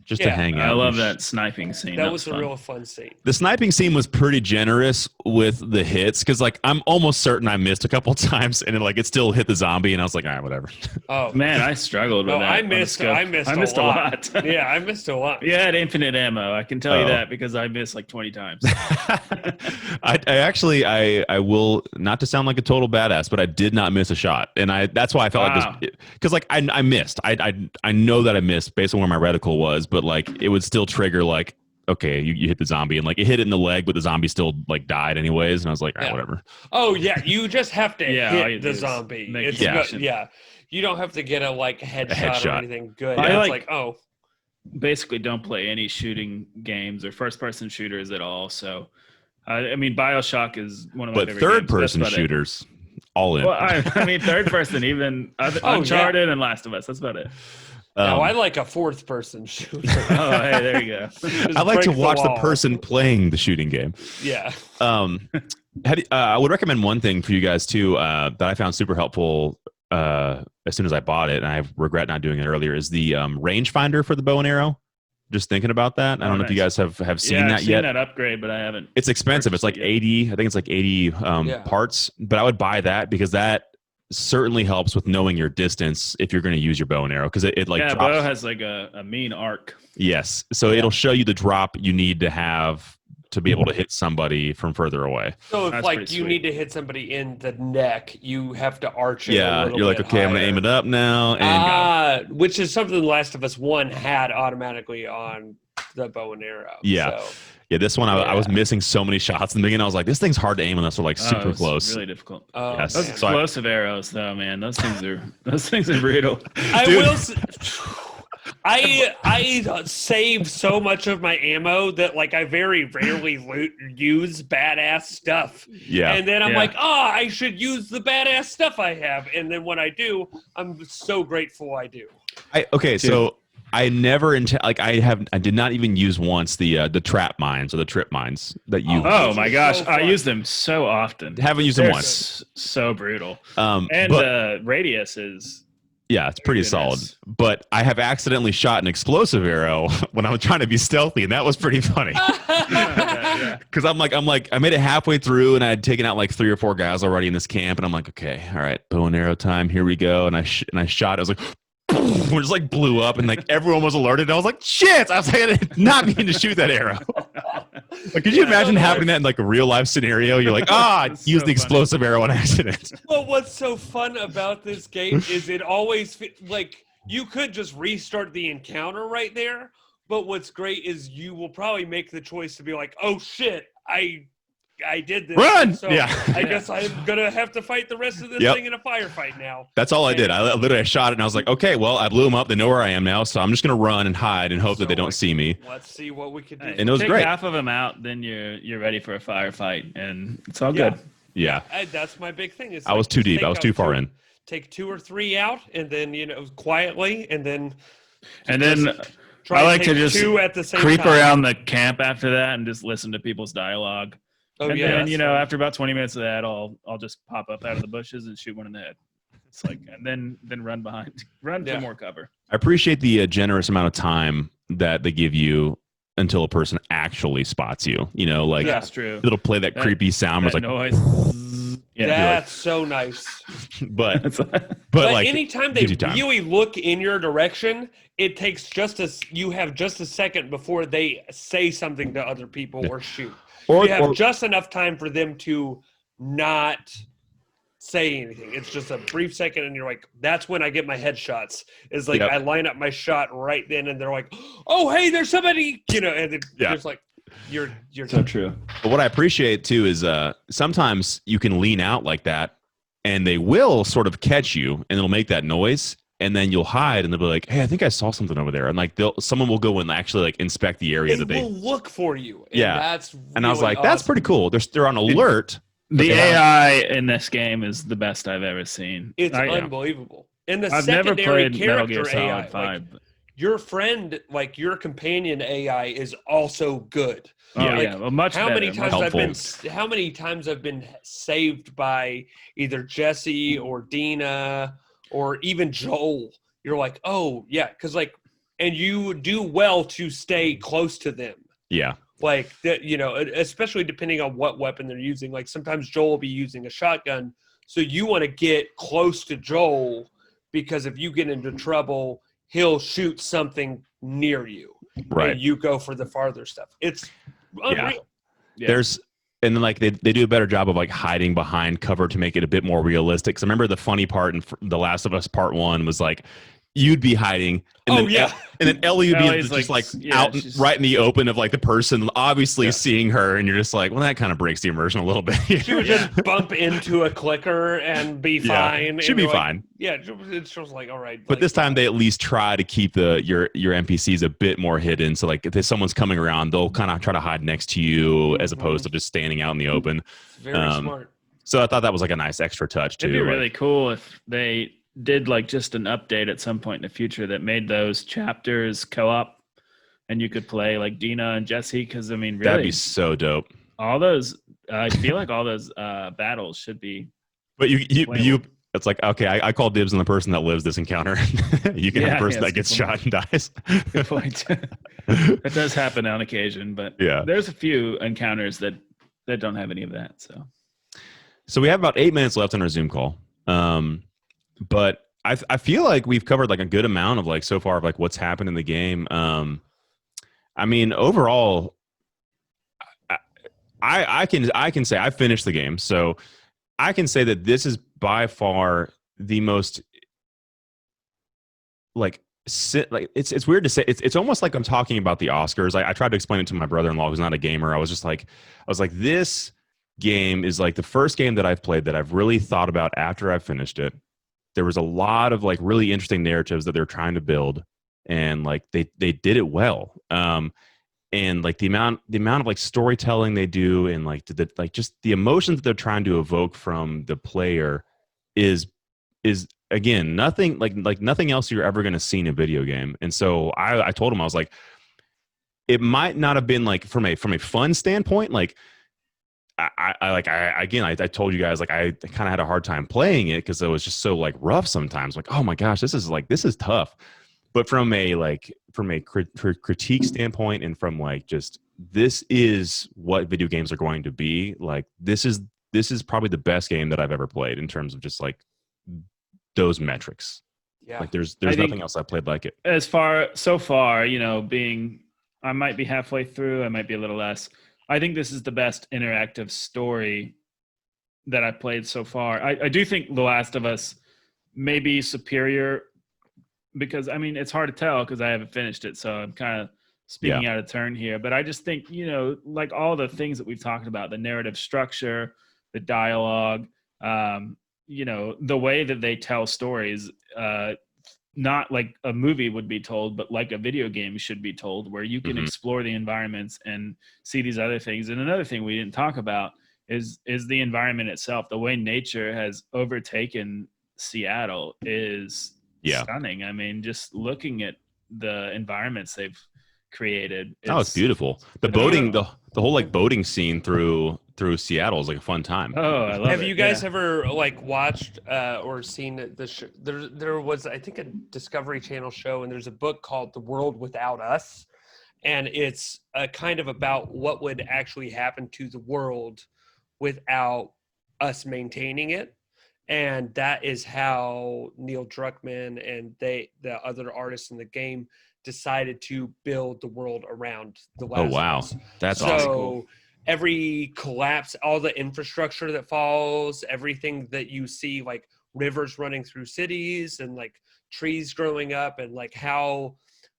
just to hang out. I love that sniping scene. That was a real fun scene. The sniping scene was pretty generous with the hits, because like I'm almost certain I missed a couple times, and it still hit the zombie, and I was like, all right, whatever. Oh man, I struggled with that. I missed a lot. Yeah, I missed a lot. You had infinite ammo. I can tell you that because I missed like 20 times. I will, not to sound like a total badass, but I did not miss a shot, and that's why I felt like this, because like I missed. I know that I missed based on where my reticle was, but like it would still trigger like, okay, you hit the zombie, and like it hit it in the leg, but the zombie still like died anyways. And I was like, all right, whatever. Oh yeah, you just have to hit the zombie. It's you don't have to get a headshot or anything good. Yeah. It's basically don't play any shooting games or first-person shooters at all. So, I mean, BioShock is one of my favorite third-person shooters, all in. Well, I mean, third-person, even Uncharted and Last of Us. That's about it. No, I like a fourth-person shooter. Oh, hey, there you go. I like to watch the person playing the shooting game. Yeah. I would recommend one thing for you guys too that I found super helpful as soon as I bought it, and I regret not doing it earlier, is the rangefinder for the bow and arrow. Just thinking about that. I don't know if you guys have seen that yet. I've seen that upgrade, but I haven't. It's expensive. It's like 80. I think it's like 80 parts. But I would buy that because that certainly helps with knowing your distance if you're going to use your bow and arrow, because it drops. Bow has like a mean arc. Yes. So it'll show you the drop you need to have to be able to hit somebody from further away. So if you need to hit somebody in the neck, you have to arch it a little you're like, okay, I'm going to aim it up now. And which is something The Last of Us 1 had automatically on the bow and arrow. Yeah. So. Yeah, this one, I was missing so many shots in the beginning. I was like, this thing's hard to aim unless we're like super close. Really difficult. Yes. Those explosive arrows, though, man, those things are brutal. I save so much of my ammo that I very rarely use badass stuff. Yeah. And then I'm like, I should use the badass stuff I have. And then when I do, I'm so grateful I do. So I never I did not even use once the trap mines or the trip mines that you. Oh my gosh, I use them so often. Haven't used them once. So brutal. And radius is. Yeah, it's pretty solid. But I have accidentally shot an explosive arrow when I was trying to be stealthy, and that was pretty funny. Because I'm like, I made it halfway through, and I had taken out like 3 or 4 guys already in this camp, and I'm like, okay, all right, bow and arrow time, here we go. And I shot. I was like, it just like blew up, and like everyone was alerted. And I was like, shit! I was like, I did not mean to shoot that arrow. Like, could you imagine having that in like a real life scenario? You're like, use the explosive arrow on accident. Well, what's so fun about this game is it always you could just restart the encounter right there, but what's great is you will probably make the choice to be like, oh shit, I did this. Run! So I guess I'm going to have to fight the rest of this thing in a firefight now. That's all I did. I literally shot it, and I was like, okay, well, I blew them up. They know where I am now, so I'm just going to run and hide and hope that they don't see me. Let's see what we can do. And it was great. Take half of them out, then you're ready for a firefight, and it's all good. Yeah. That's my big thing. I was too deep. I was too far in. Take 2 or 3 out, and then, quietly, and then I like to just 2 at the same creep time. around the camp after that and just listen to people's dialogue. Oh, and then, after about 20 minutes of that, I'll just pop up out of the bushes and shoot one in the head. It's like, and then run for more cover. I appreciate the generous amount of time that they give you until a person actually spots you. That's true. It'll play that creepy sound. That noise. That's so nice. But anytime they really look in your direction, it takes you have just a second before they say something to other people or shoot. You have just enough time for them to not say anything. It's just a brief second, and you're like, that's when I get my headshots. Is like I line up my shot right then, and they're like, oh, hey, there's somebody, and it's like, you're so true. But what I appreciate too is sometimes you can lean out like that, and they will sort of catch you, and it'll make that noise. And then you'll hide, and they'll be like, "Hey, I think I saw something over there." And like, someone will go and actually inspect the area that they will look for you. And that's really and I was like, "That's pretty cool." They're on alert. The AI in this game is the best I've ever seen. It's unbelievable. And the I've never secondary played Metal Gear character Solid AI, 5. your friend, your companion AI, is also good. Well, much how better. How many times I've been saved by either Jesse or Dina. Or even Joel, you're like, oh yeah, because and you do well to stay close to them. Yeah, especially depending on what weapon they're using. Like sometimes Joel will be using a shotgun, so you want to get close to Joel because if you get into trouble, he'll shoot something near you. Right, and you go for the farther stuff. It's unreal. Yeah. And then they do a better job of hiding behind cover to make it a bit more realistic. Because I remember the funny part in The Last of Us Part 1 was you'd be hiding, and then Ellie would be just out right in the open of like the person obviously seeing her, and you're just like, well, that kind of breaks the immersion a little bit. She would just bump into a clicker and be fine. She'd be fine. It was like, all right. But this time they at least try to keep your NPCs a bit more hidden. So like if someone's coming around, they'll kind of try to hide next to you as opposed to just standing out in the open. Very smart. So I thought that was like a nice extra touch too. It'd be really cool if they did like just an update at some point in the future that made those chapters co-op and you could play like Dina and Jesse, because I mean really that'd be so dope. All those I feel like all those battles should be, but you it's like, okay, I call dibs on the person that lives this encounter. You can have the person that gets shot and dies. Good point. That does happen on occasion, but there's a few encounters that don't have any of that. So we have about 8 minutes left on our Zoom call. But I feel like we've covered like a good amount of like so far of like what's happened in the game. I mean, overall, I can say I finished the game, so I can say that this is by far the most like it's weird to say. It's almost like I'm talking about the Oscars. I tried to explain it to my brother-in-law who's not a gamer. I was like, this game is like the first game that I've played that I've really thought about after I finished it. There was a lot of like really interesting narratives that they're trying to build, and like they did it well. And like the amount of like storytelling they do, and like just the emotions that they're trying to evoke from the player is again nothing like nothing else you're ever going to see in a video game. And so I told him, I was like, it might not have been like from a fun standpoint, like I told you guys like I kind of had a hard time playing it because it was just so like rough sometimes. Like, oh my gosh, this is tough. But from a critique standpoint, and from like just this is what video games are going to be. Like this is probably the best game that I've ever played in terms of just like those metrics. Yeah, like there's nothing else I've played like it. So far, you know, I might be halfway through, I might be a little less. I think this is the best interactive story that I've played so far. I do think The Last of Us may be superior because, I mean, it's hard to tell because I haven't finished it, so I'm kind of speaking out of turn here. But I just think, you know, like all the things that we've talked about, the narrative structure, the dialogue, you know, the way that they tell stories, not like a movie would be told, but like a video game should be told, where you can explore the environments and see these other things. And another thing we didn't talk about is the environment itself. The way nature has overtaken Seattle is stunning. I mean, just looking at the environments they've created. It's beautiful. The boating, the whole like boating scene through Seattle is like a fun time. Oh, I love it. Have you guys ever like watched or seen the there was, I think, a Discovery Channel show, and there's a book called The World Without Us, and it's kind of about what would actually happen to the world without us maintaining it. And that is how Neil Druckmann and the other artists in the game decided to build the world around the Last of Us. That's awesome. So every collapse, all the infrastructure that falls, everything that you see, like rivers running through cities and like trees growing up, and like how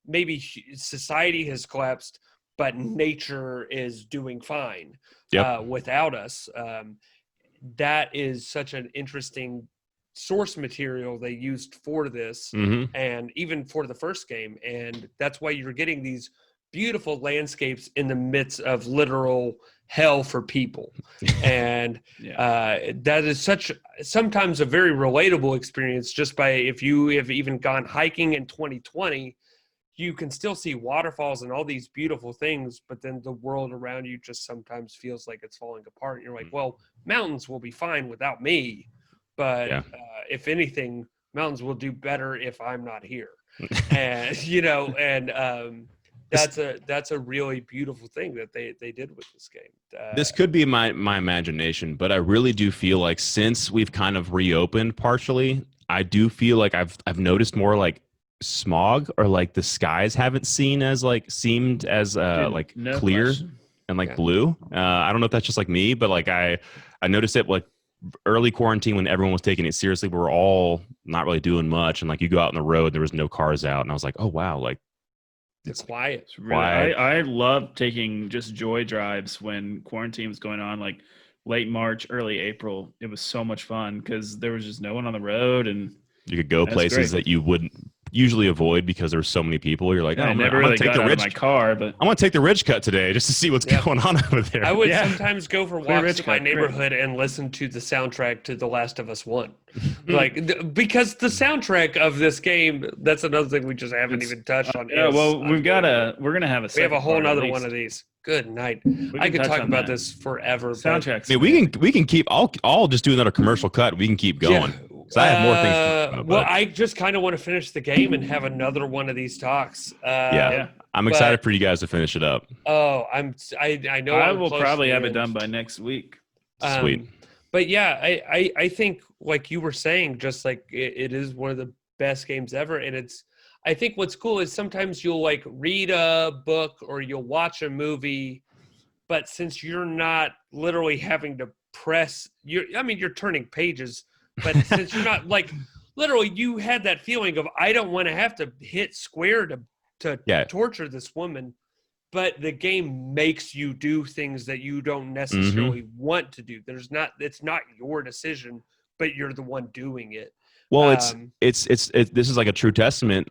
maybe society has collapsed, but nature is doing fine without us. That is such an interesting source material they used for this, and even for the first game. And that's why you're getting these beautiful landscapes in the midst of literal hell for people. And that is sometimes a very relatable experience, just by, if you have even gone hiking in 2020, you can still see waterfalls and all these beautiful things, but then the world around you just sometimes feels like it's falling apart. And you're like, well, mountains will be fine without me, but if anything, mountains will do better if I'm not here. And you know, and that's a really beautiful thing that they did with this game. This could be my imagination, but I really do feel like since we've kind of reopened partially, I do feel like I've noticed more like smog, or like the skies haven't seemed as clear and like blue. I don't know if that's just like me, but like I noticed it like early quarantine when everyone was taking it seriously, we were all not really doing much. And like you go out on the road, there was no cars out. And I was like, oh, wow. Like it's quiet. It's really, I love taking just joy drives when quarantine was going on, like late March, early April. It was so much fun because there was just no one on the road. And you could go places that you wouldn't usually avoid because there were so many people. You're like, I never really got out of my car, but I want to take the Ridge Cut today just to see what's going on over there. I would sometimes go for walks in my neighborhood and listen to the soundtrack to The Last of Us 1. Like, because the soundtrack of this game, that's another thing we just haven't even touched on. Yeah, well, we're going to have a we have a whole nother one of these. Good night. I could talk about this forever. Soundtracks. I mean, we can keep, I'll just do another commercial cut. We can keep going. So I have more things to talk about. Well, I just kind of want to finish the game and have another one of these talks. I'm excited for you guys to finish it up. Oh, I know I will probably have it done by next week. Sweet. But yeah, I think like you were saying, just like it is one of the best games ever. And I think what's cool is sometimes you'll like read a book or you'll watch a movie, but since you're not literally having to press, you're turning pages. But since you're not like literally, you had that feeling of I don't want to have to hit square to torture this woman, but the game makes you do things that you don't necessarily want to do. It's not your decision, but you're the one doing it. Well, this is like a true testament.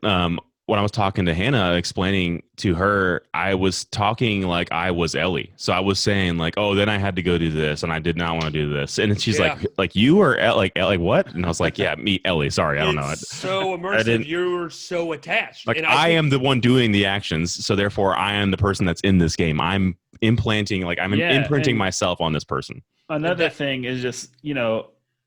When I was talking to Hannah, explaining to her, I was talking like I was Ellie. So I was saying like, oh, then I had to go do this, and I did not want to do this. And she's like you are like what? And I was like, yeah, me, Ellie. Sorry, I don't know. It's so immersive. You're so attached. Like I am the one doing the actions, so therefore I am the person that's in this game. I'm implanting, like I'm imprinting myself on this person. Another thing is just,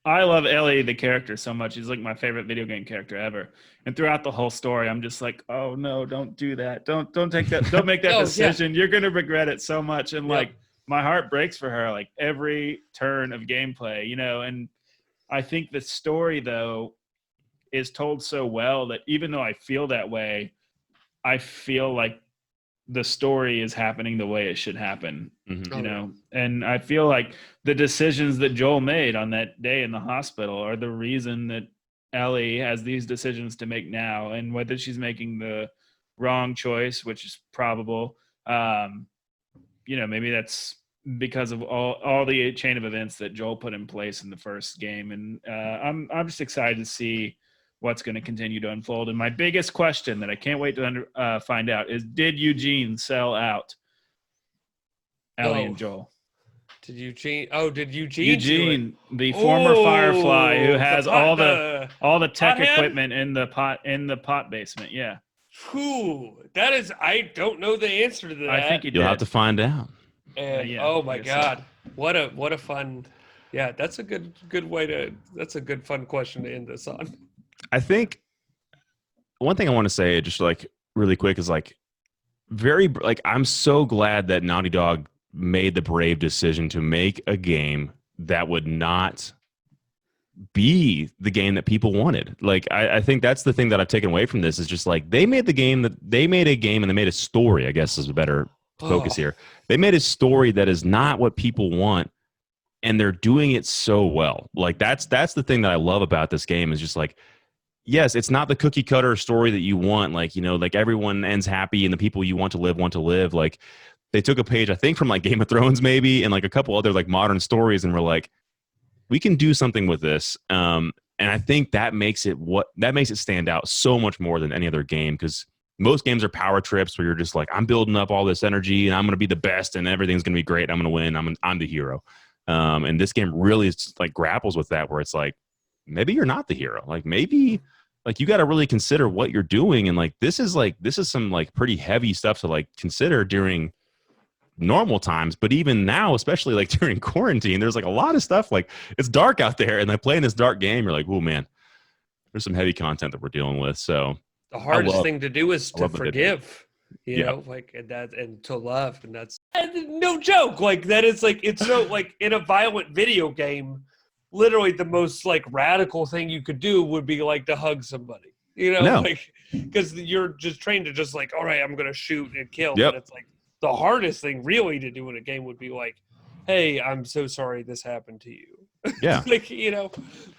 I love Ellie, the character, so much. He's like my favorite video game character ever. And throughout the whole story, I'm just like, oh no, don't do that. Don't take that. Don't make that decision. You're going to regret it so much. And like my heart breaks for her, like every turn of gameplay, and I think the story though is told so well that even though I feel that way, I feel like the story is happening the way it should happen, and I feel like the decisions that Joel made on that day in the hospital are the reason that Ellie has these decisions to make now, and whether she's making the wrong choice, which is probable, maybe that's because of all the chain of events that Joel put in place in the first game. And I'm just excited to see what's going to continue to unfold. And my biggest question that I can't wait to find out is, did Eugene sell out Ellie and Joel? Did Eugene? Oh, did Eugene? Eugene, the former Firefly, who has all the tech equipment in the pot basement. Yeah. Whew, that is. I don't know the answer to that. I think you'll have to find out. And oh my God, what a fun. Yeah, that's a good way to. That's a good fun question to end this on. I think one thing I want to say just like really quick is like I'm so glad that Naughty Dog made the brave decision to make a game that would not be the game that people wanted. Like, I think that's the thing that I've taken away from this is just like they made a game and they made a story, I guess is a better focus here. They made a story that is not what people want, and they're doing it so well. Like that's the thing that I love about this game is just like, yes, it's not the cookie cutter story that you want. Like, like everyone ends happy and the people you want to live. Like they took a page, I think, from like Game of Thrones maybe and like a couple other like modern stories, and we're like, we can do something with this. And I think that makes it stand out so much more than any other game, because most games are power trips where you're just like, I'm building up all this energy and I'm going to be the best and everything's going to be great. I'm going to win. I'm the hero. And this game really like grapples with that, where it's like, maybe you're not the hero. Like maybe like you got to really consider what you're doing. And like, this is some like pretty heavy stuff to like consider during normal times. But even now, especially like during quarantine, there's like a lot of stuff, like it's dark out there and like playing this dark game, you're like, oh man, there's some heavy content that we're dealing with. So the hardest thing to do is to forgive, you know, like and to love. And that's no joke. Like that is like, it's so like in a violent video game, literally the most like radical thing you could do would be like to hug somebody, like, because you're just trained to just like, all right, I'm going to shoot and kill. But it's like the hardest thing really to do in a game would be like, hey, I'm so sorry this happened to you. Yeah. Like, you know,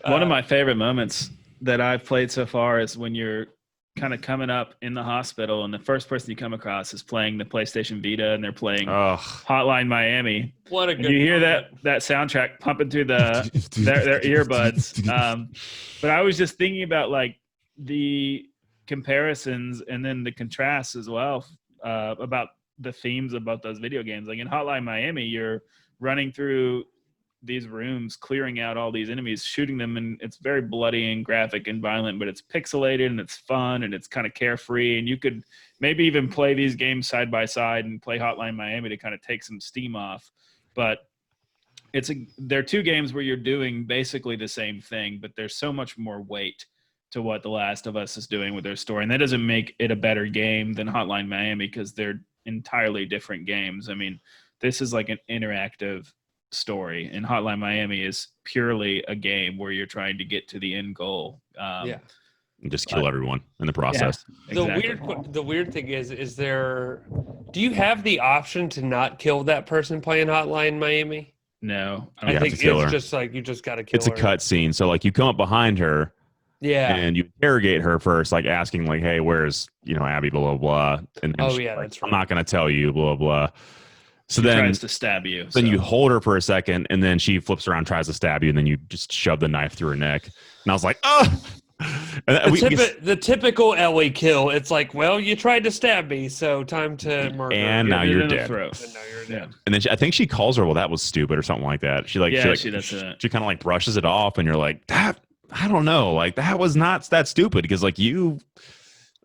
one of my favorite moments that I've played so far is when you're kind of coming up in the hospital and the first person you come across is playing the PlayStation Vita and they're playing Hotline Miami. What a good you hear moment. that soundtrack pumping through their earbuds. But I was just thinking about like the comparisons and then the contrasts as well about the themes about those video games. Like in Hotline Miami, you're running through these rooms, clearing out all these enemies, shooting them, and it's very bloody and graphic and violent, but it's pixelated and it's fun and it's kind of carefree. And you could maybe even play these games side by side and play Hotline Miami to kind of take some steam off. But they're two games where you're doing basically the same thing, but there's so much more weight to what The Last of Us is doing with their story. And that doesn't make it a better game than Hotline Miami because they're entirely different games. I mean, this is like an interactive story, and Hotline Miami is purely a game where you're trying to get to the end goal. And just kill everyone in the process. Yeah, exactly. The weird thing is do you have the option to not kill that person playing Hotline Miami? No, I think it's just like you just got to kill her. It's a cut scene, so like you come up behind her, and you interrogate her first, like asking like, "Hey, where's Abby?" Blah blah blah, and then that's right. I'm not going to tell you. Blah blah. So she then tries to stab you. Then you hold her for a second, and then she flips around, tries to stab you, and then you just shove the knife through her neck. And I was like, oh! The typical Ellie kill. It's like, well, you tried to stab me, so time to murder. And now you're dead. And now you're dead. And then I think she calls her, well, that was stupid or something like that. She kind of like brushes it off, and you're like, that, I don't know. Like, that was not that stupid because like you...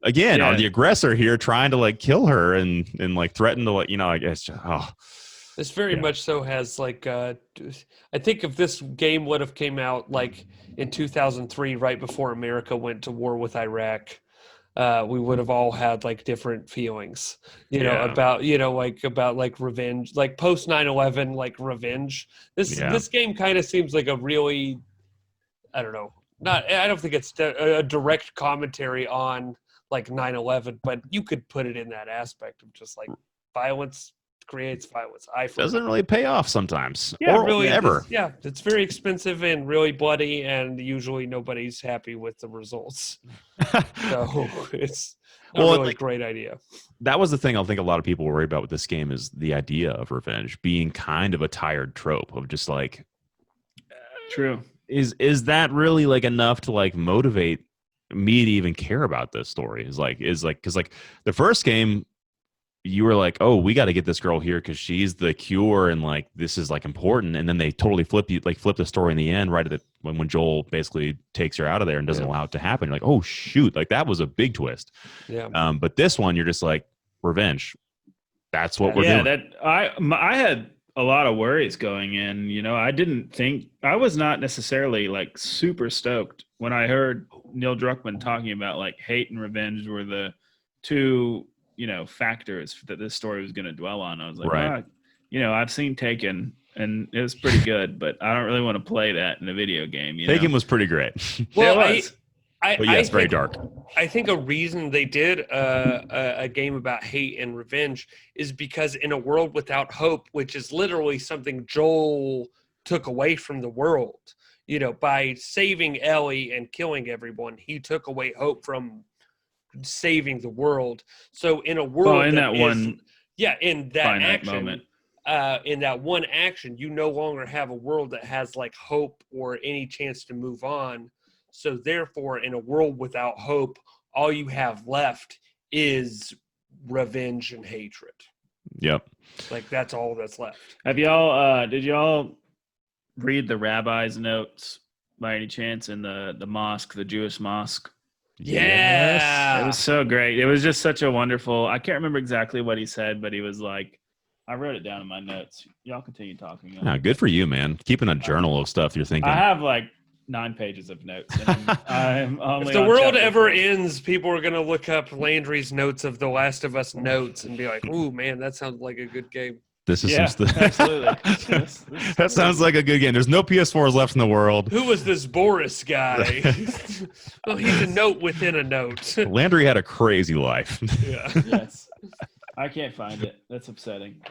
Again, are the aggressor here trying to like kill her and like threaten to like, I guess. This very much so has like, I think if this game would have came out like in 2003, right before America went to war with Iraq, we would have all had like different feelings, about revenge, like post 9/11, like revenge. This game kind of seems like a really, I don't know, I don't think it's a direct commentary on like 9/11, but you could put it in that aspect of just like violence creates violence. Doesn't really pay off sometimes. Yeah, or really ever. It's very expensive and really bloody, and usually nobody's happy with the results. So it's a really great idea. That was the thing I think a lot of people were worried about with this game is the idea of revenge being kind of a tired trope of just like, true. Is that really like enough to like motivate me to even care about this story? Is because like the first game you were like, oh, we got to get this girl here because she's the cure and like this is like important, and then they totally flip the story in the end right at when Joel basically takes her out of there and doesn't allow it to happen. You're like, oh shoot, like that was a big twist. But this one you're just like, revenge, that's what we're doing. I had a lot of worries going in. I was not necessarily like super stoked when I heard Neil Druckmann talking about like hate and revenge were the two, factors that this story was going to dwell on. I was like, I've seen Taken and it was pretty good, but I don't really want to play that in a video game. Taken was pretty great. Well, it was. It's very dark. I think a reason they did a game about hate and revenge is because in a world without hope, which is literally something Joel took away from the world, by saving Ellie and killing everyone, he took away hope from saving the world. So in a world in that one action, you no longer have a world that has like hope or any chance to move on. So therefore, in a world without hope, all you have left is revenge and hatred. Yep. Like that's all that's left. Have y'all did y'all read the rabbi's notes by any chance in the mosque, the Jewish mosque? Yeah. It was so great. It was just such a wonderful, I can't remember exactly what he said, but he was like, I wrote it down in my notes. Y'all continue talking. Good for you, man. Keeping a journal of stuff you're thinking. I have like 9 pages of notes. I'm only if the world ever ends, people are going to look up Landry's notes of The Last of Us notes and be like, ooh, man, that sounds like a good game. This is absolutely. That sounds like a good game. There's no PS4s left in the world. Who was this Boris guy? Well, he's a note within a note. Landry had a crazy life. Yeah. Yes. I can't find it. That's upsetting.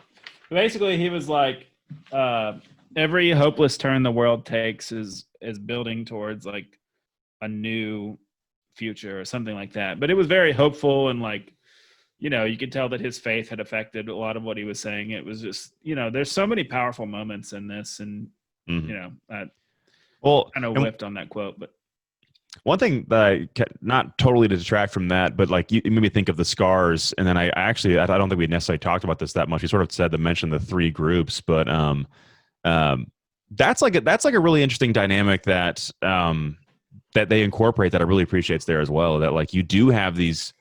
Basically, he was like, every hopeless turn the world takes is building towards like a new future or something like that. But it was very hopeful, and like, you know, you could tell that his faith had affected a lot of what he was saying. It was just, you know, there's so many powerful moments in this, and you know, well, kind of whipped on that quote. But one thing that not totally to detract from that, but like you made me think of the scars, and then I don't think we necessarily talked about this that much. We sort of said to mention the three groups, but that's like a really interesting dynamic that that they incorporate that I really appreciate there as well. That like you do have these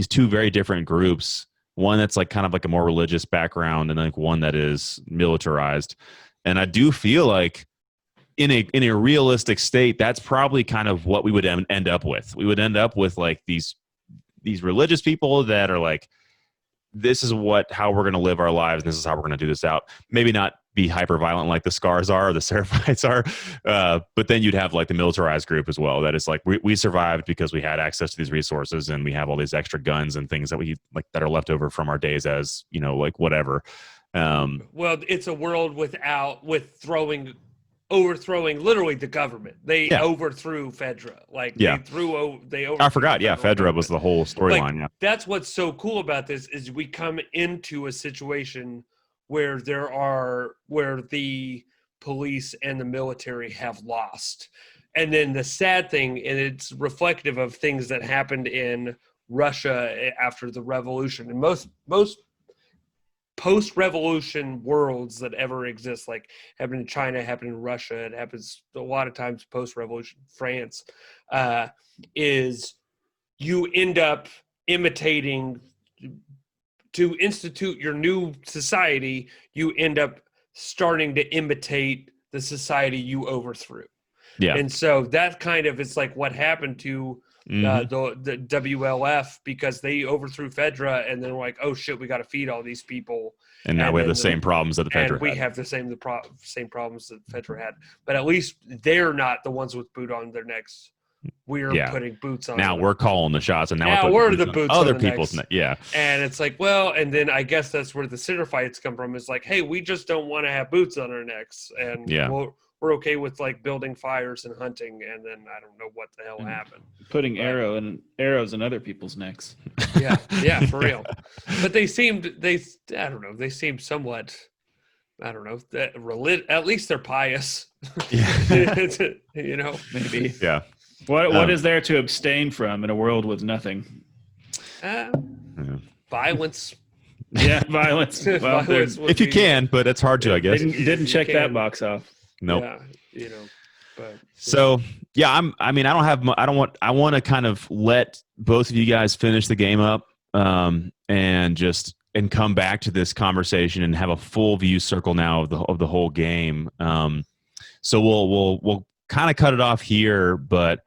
two very different groups. One that's like kind of like a more religious background, and like one that is militarized. And I do feel like in a realistic state, that's probably kind of what we would end up with. We would end up with like these religious people that are like, this is how we're going to live our lives, and this is how we're going to do this out. Maybe not be hyper violent like the Scars are or the Seraphites are, but then you'd have like the militarized group as well. That is like we survived because we had access to these resources, and we have all these extra guns and things that we like that are left over from our days as, you know, like whatever. Well, it's a world overthrowing literally the government. They overthrew Fedra. Like I forgot. Yeah, Fedra was the whole storyline. Like, that's what's so cool about this is we come into a situation where the police and the military have lost. And then the sad thing, and it's reflective of things that happened in Russia after the revolution, and most post-revolution worlds that ever exist, like happened in China, happened in Russia, it happens a lot of times post-revolution France, is you end up imitating. To institute your new society, you end up starting to imitate the society you overthrew. Yeah. And so that kind of is like what happened to the WLF, because they overthrew Fedra, and then we're like, oh shit, we got to feed all these people. And now we have the same problems that the Fedra had. We have the same problems that Fedra had. But at least they're not the ones with boot on their necks. We're putting boots on. Now we're calling the shots, and now we're the boots on other people's necks. Yeah. And it's like, well, and then I guess that's where the Seraphites come from. Is like, hey, we just don't want to have boots on our necks, and we're okay with like building fires and hunting, and then I don't know what the hell happened. Putting arrows in other people's necks. Yeah, for real. But they seemed somewhat, I don't know, at least they're pious. Yeah. You know, maybe. Yeah. What is there to abstain from in a world with nothing? Violence. Yeah, violence. Well, violence if you can, but it's hard to, I guess. Didn't check that box off. Nope. Yeah, you know. But so yeah, I want to kind of let both of you guys finish the game up, and come back to this conversation and have a full view circle now of the whole game. So we'll kind of cut it off here, but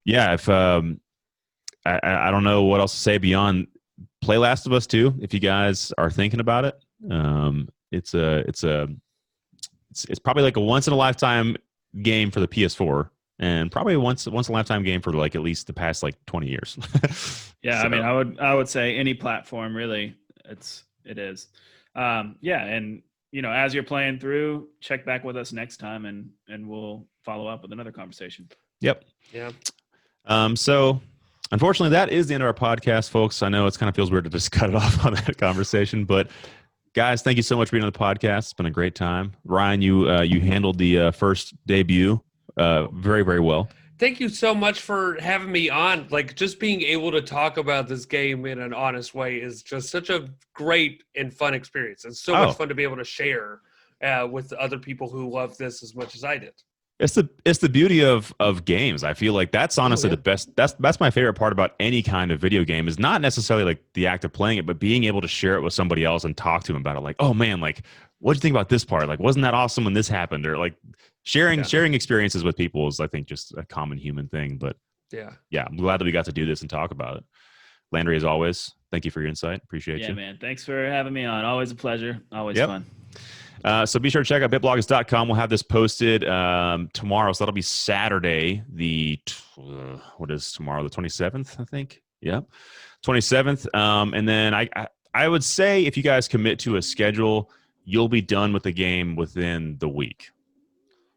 yeah, if I don't know what else to say beyond play Last of Us 2 if you guys are thinking about it. It's probably like a once in a lifetime game for the PS4, and probably a once in a lifetime game for like at least the past like 20 years. Yeah, so. I mean, I would say any platform really. It is. And you know, as you're playing through, check back with us next time, and we'll follow up with another conversation. Yep. Yeah. So unfortunately, that is the end of our podcast, folks. I know it kind of feels weird to just cut it off on that conversation, but guys, thank you so much for being on the podcast. It's been a great time. Ryan, you handled the first debut very, very well. Thank you so much for having me on. Like, just being able to talk about this game in an honest way is just such a great and fun experience. It's so much fun to be able to share with other people who love this as much as I did. It's the beauty of games. I feel like that's honestly the best. That's my favorite part about any kind of video game, is not necessarily like the act of playing it, but being able to share it with somebody else and talk to them about it. Like, oh man, like what'd you think about this part? Like, wasn't that awesome when this happened? Or like sharing experiences with people is, I think, just a common human thing. But yeah, I'm glad that we got to do this and talk about it. Landry, as always, thank you for your insight. Appreciate you. Yeah, man. Thanks for having me on. Always a pleasure. Always fun. So be sure to check out bitbloggers.com. We'll have this posted tomorrow. So that'll be Saturday, what is tomorrow? The 27th, I think. Yep. 27th. And then I would say if you guys commit to a schedule, you'll be done with the game within the week.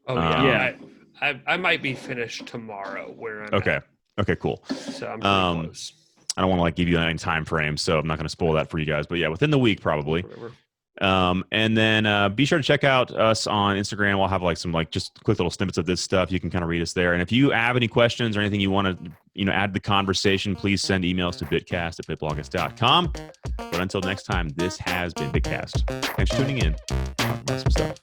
Oh yeah. I might be finished tomorrow where I'm at. Okay, cool. So I'm pretty close. I don't want to like give you any time frame, so I'm not going to spoil that for you guys. But yeah, within the week probably. Whatever. And then be sure to check out us on Instagram. We'll have like some like just quick little snippets of this stuff. You can kind of read us there. And if you have any questions or anything you want to add to the conversation, please send emails to bitcast@bitbloggers.com. But until next time, this has been BitCast. Thanks for tuning in. Talk about some stuff.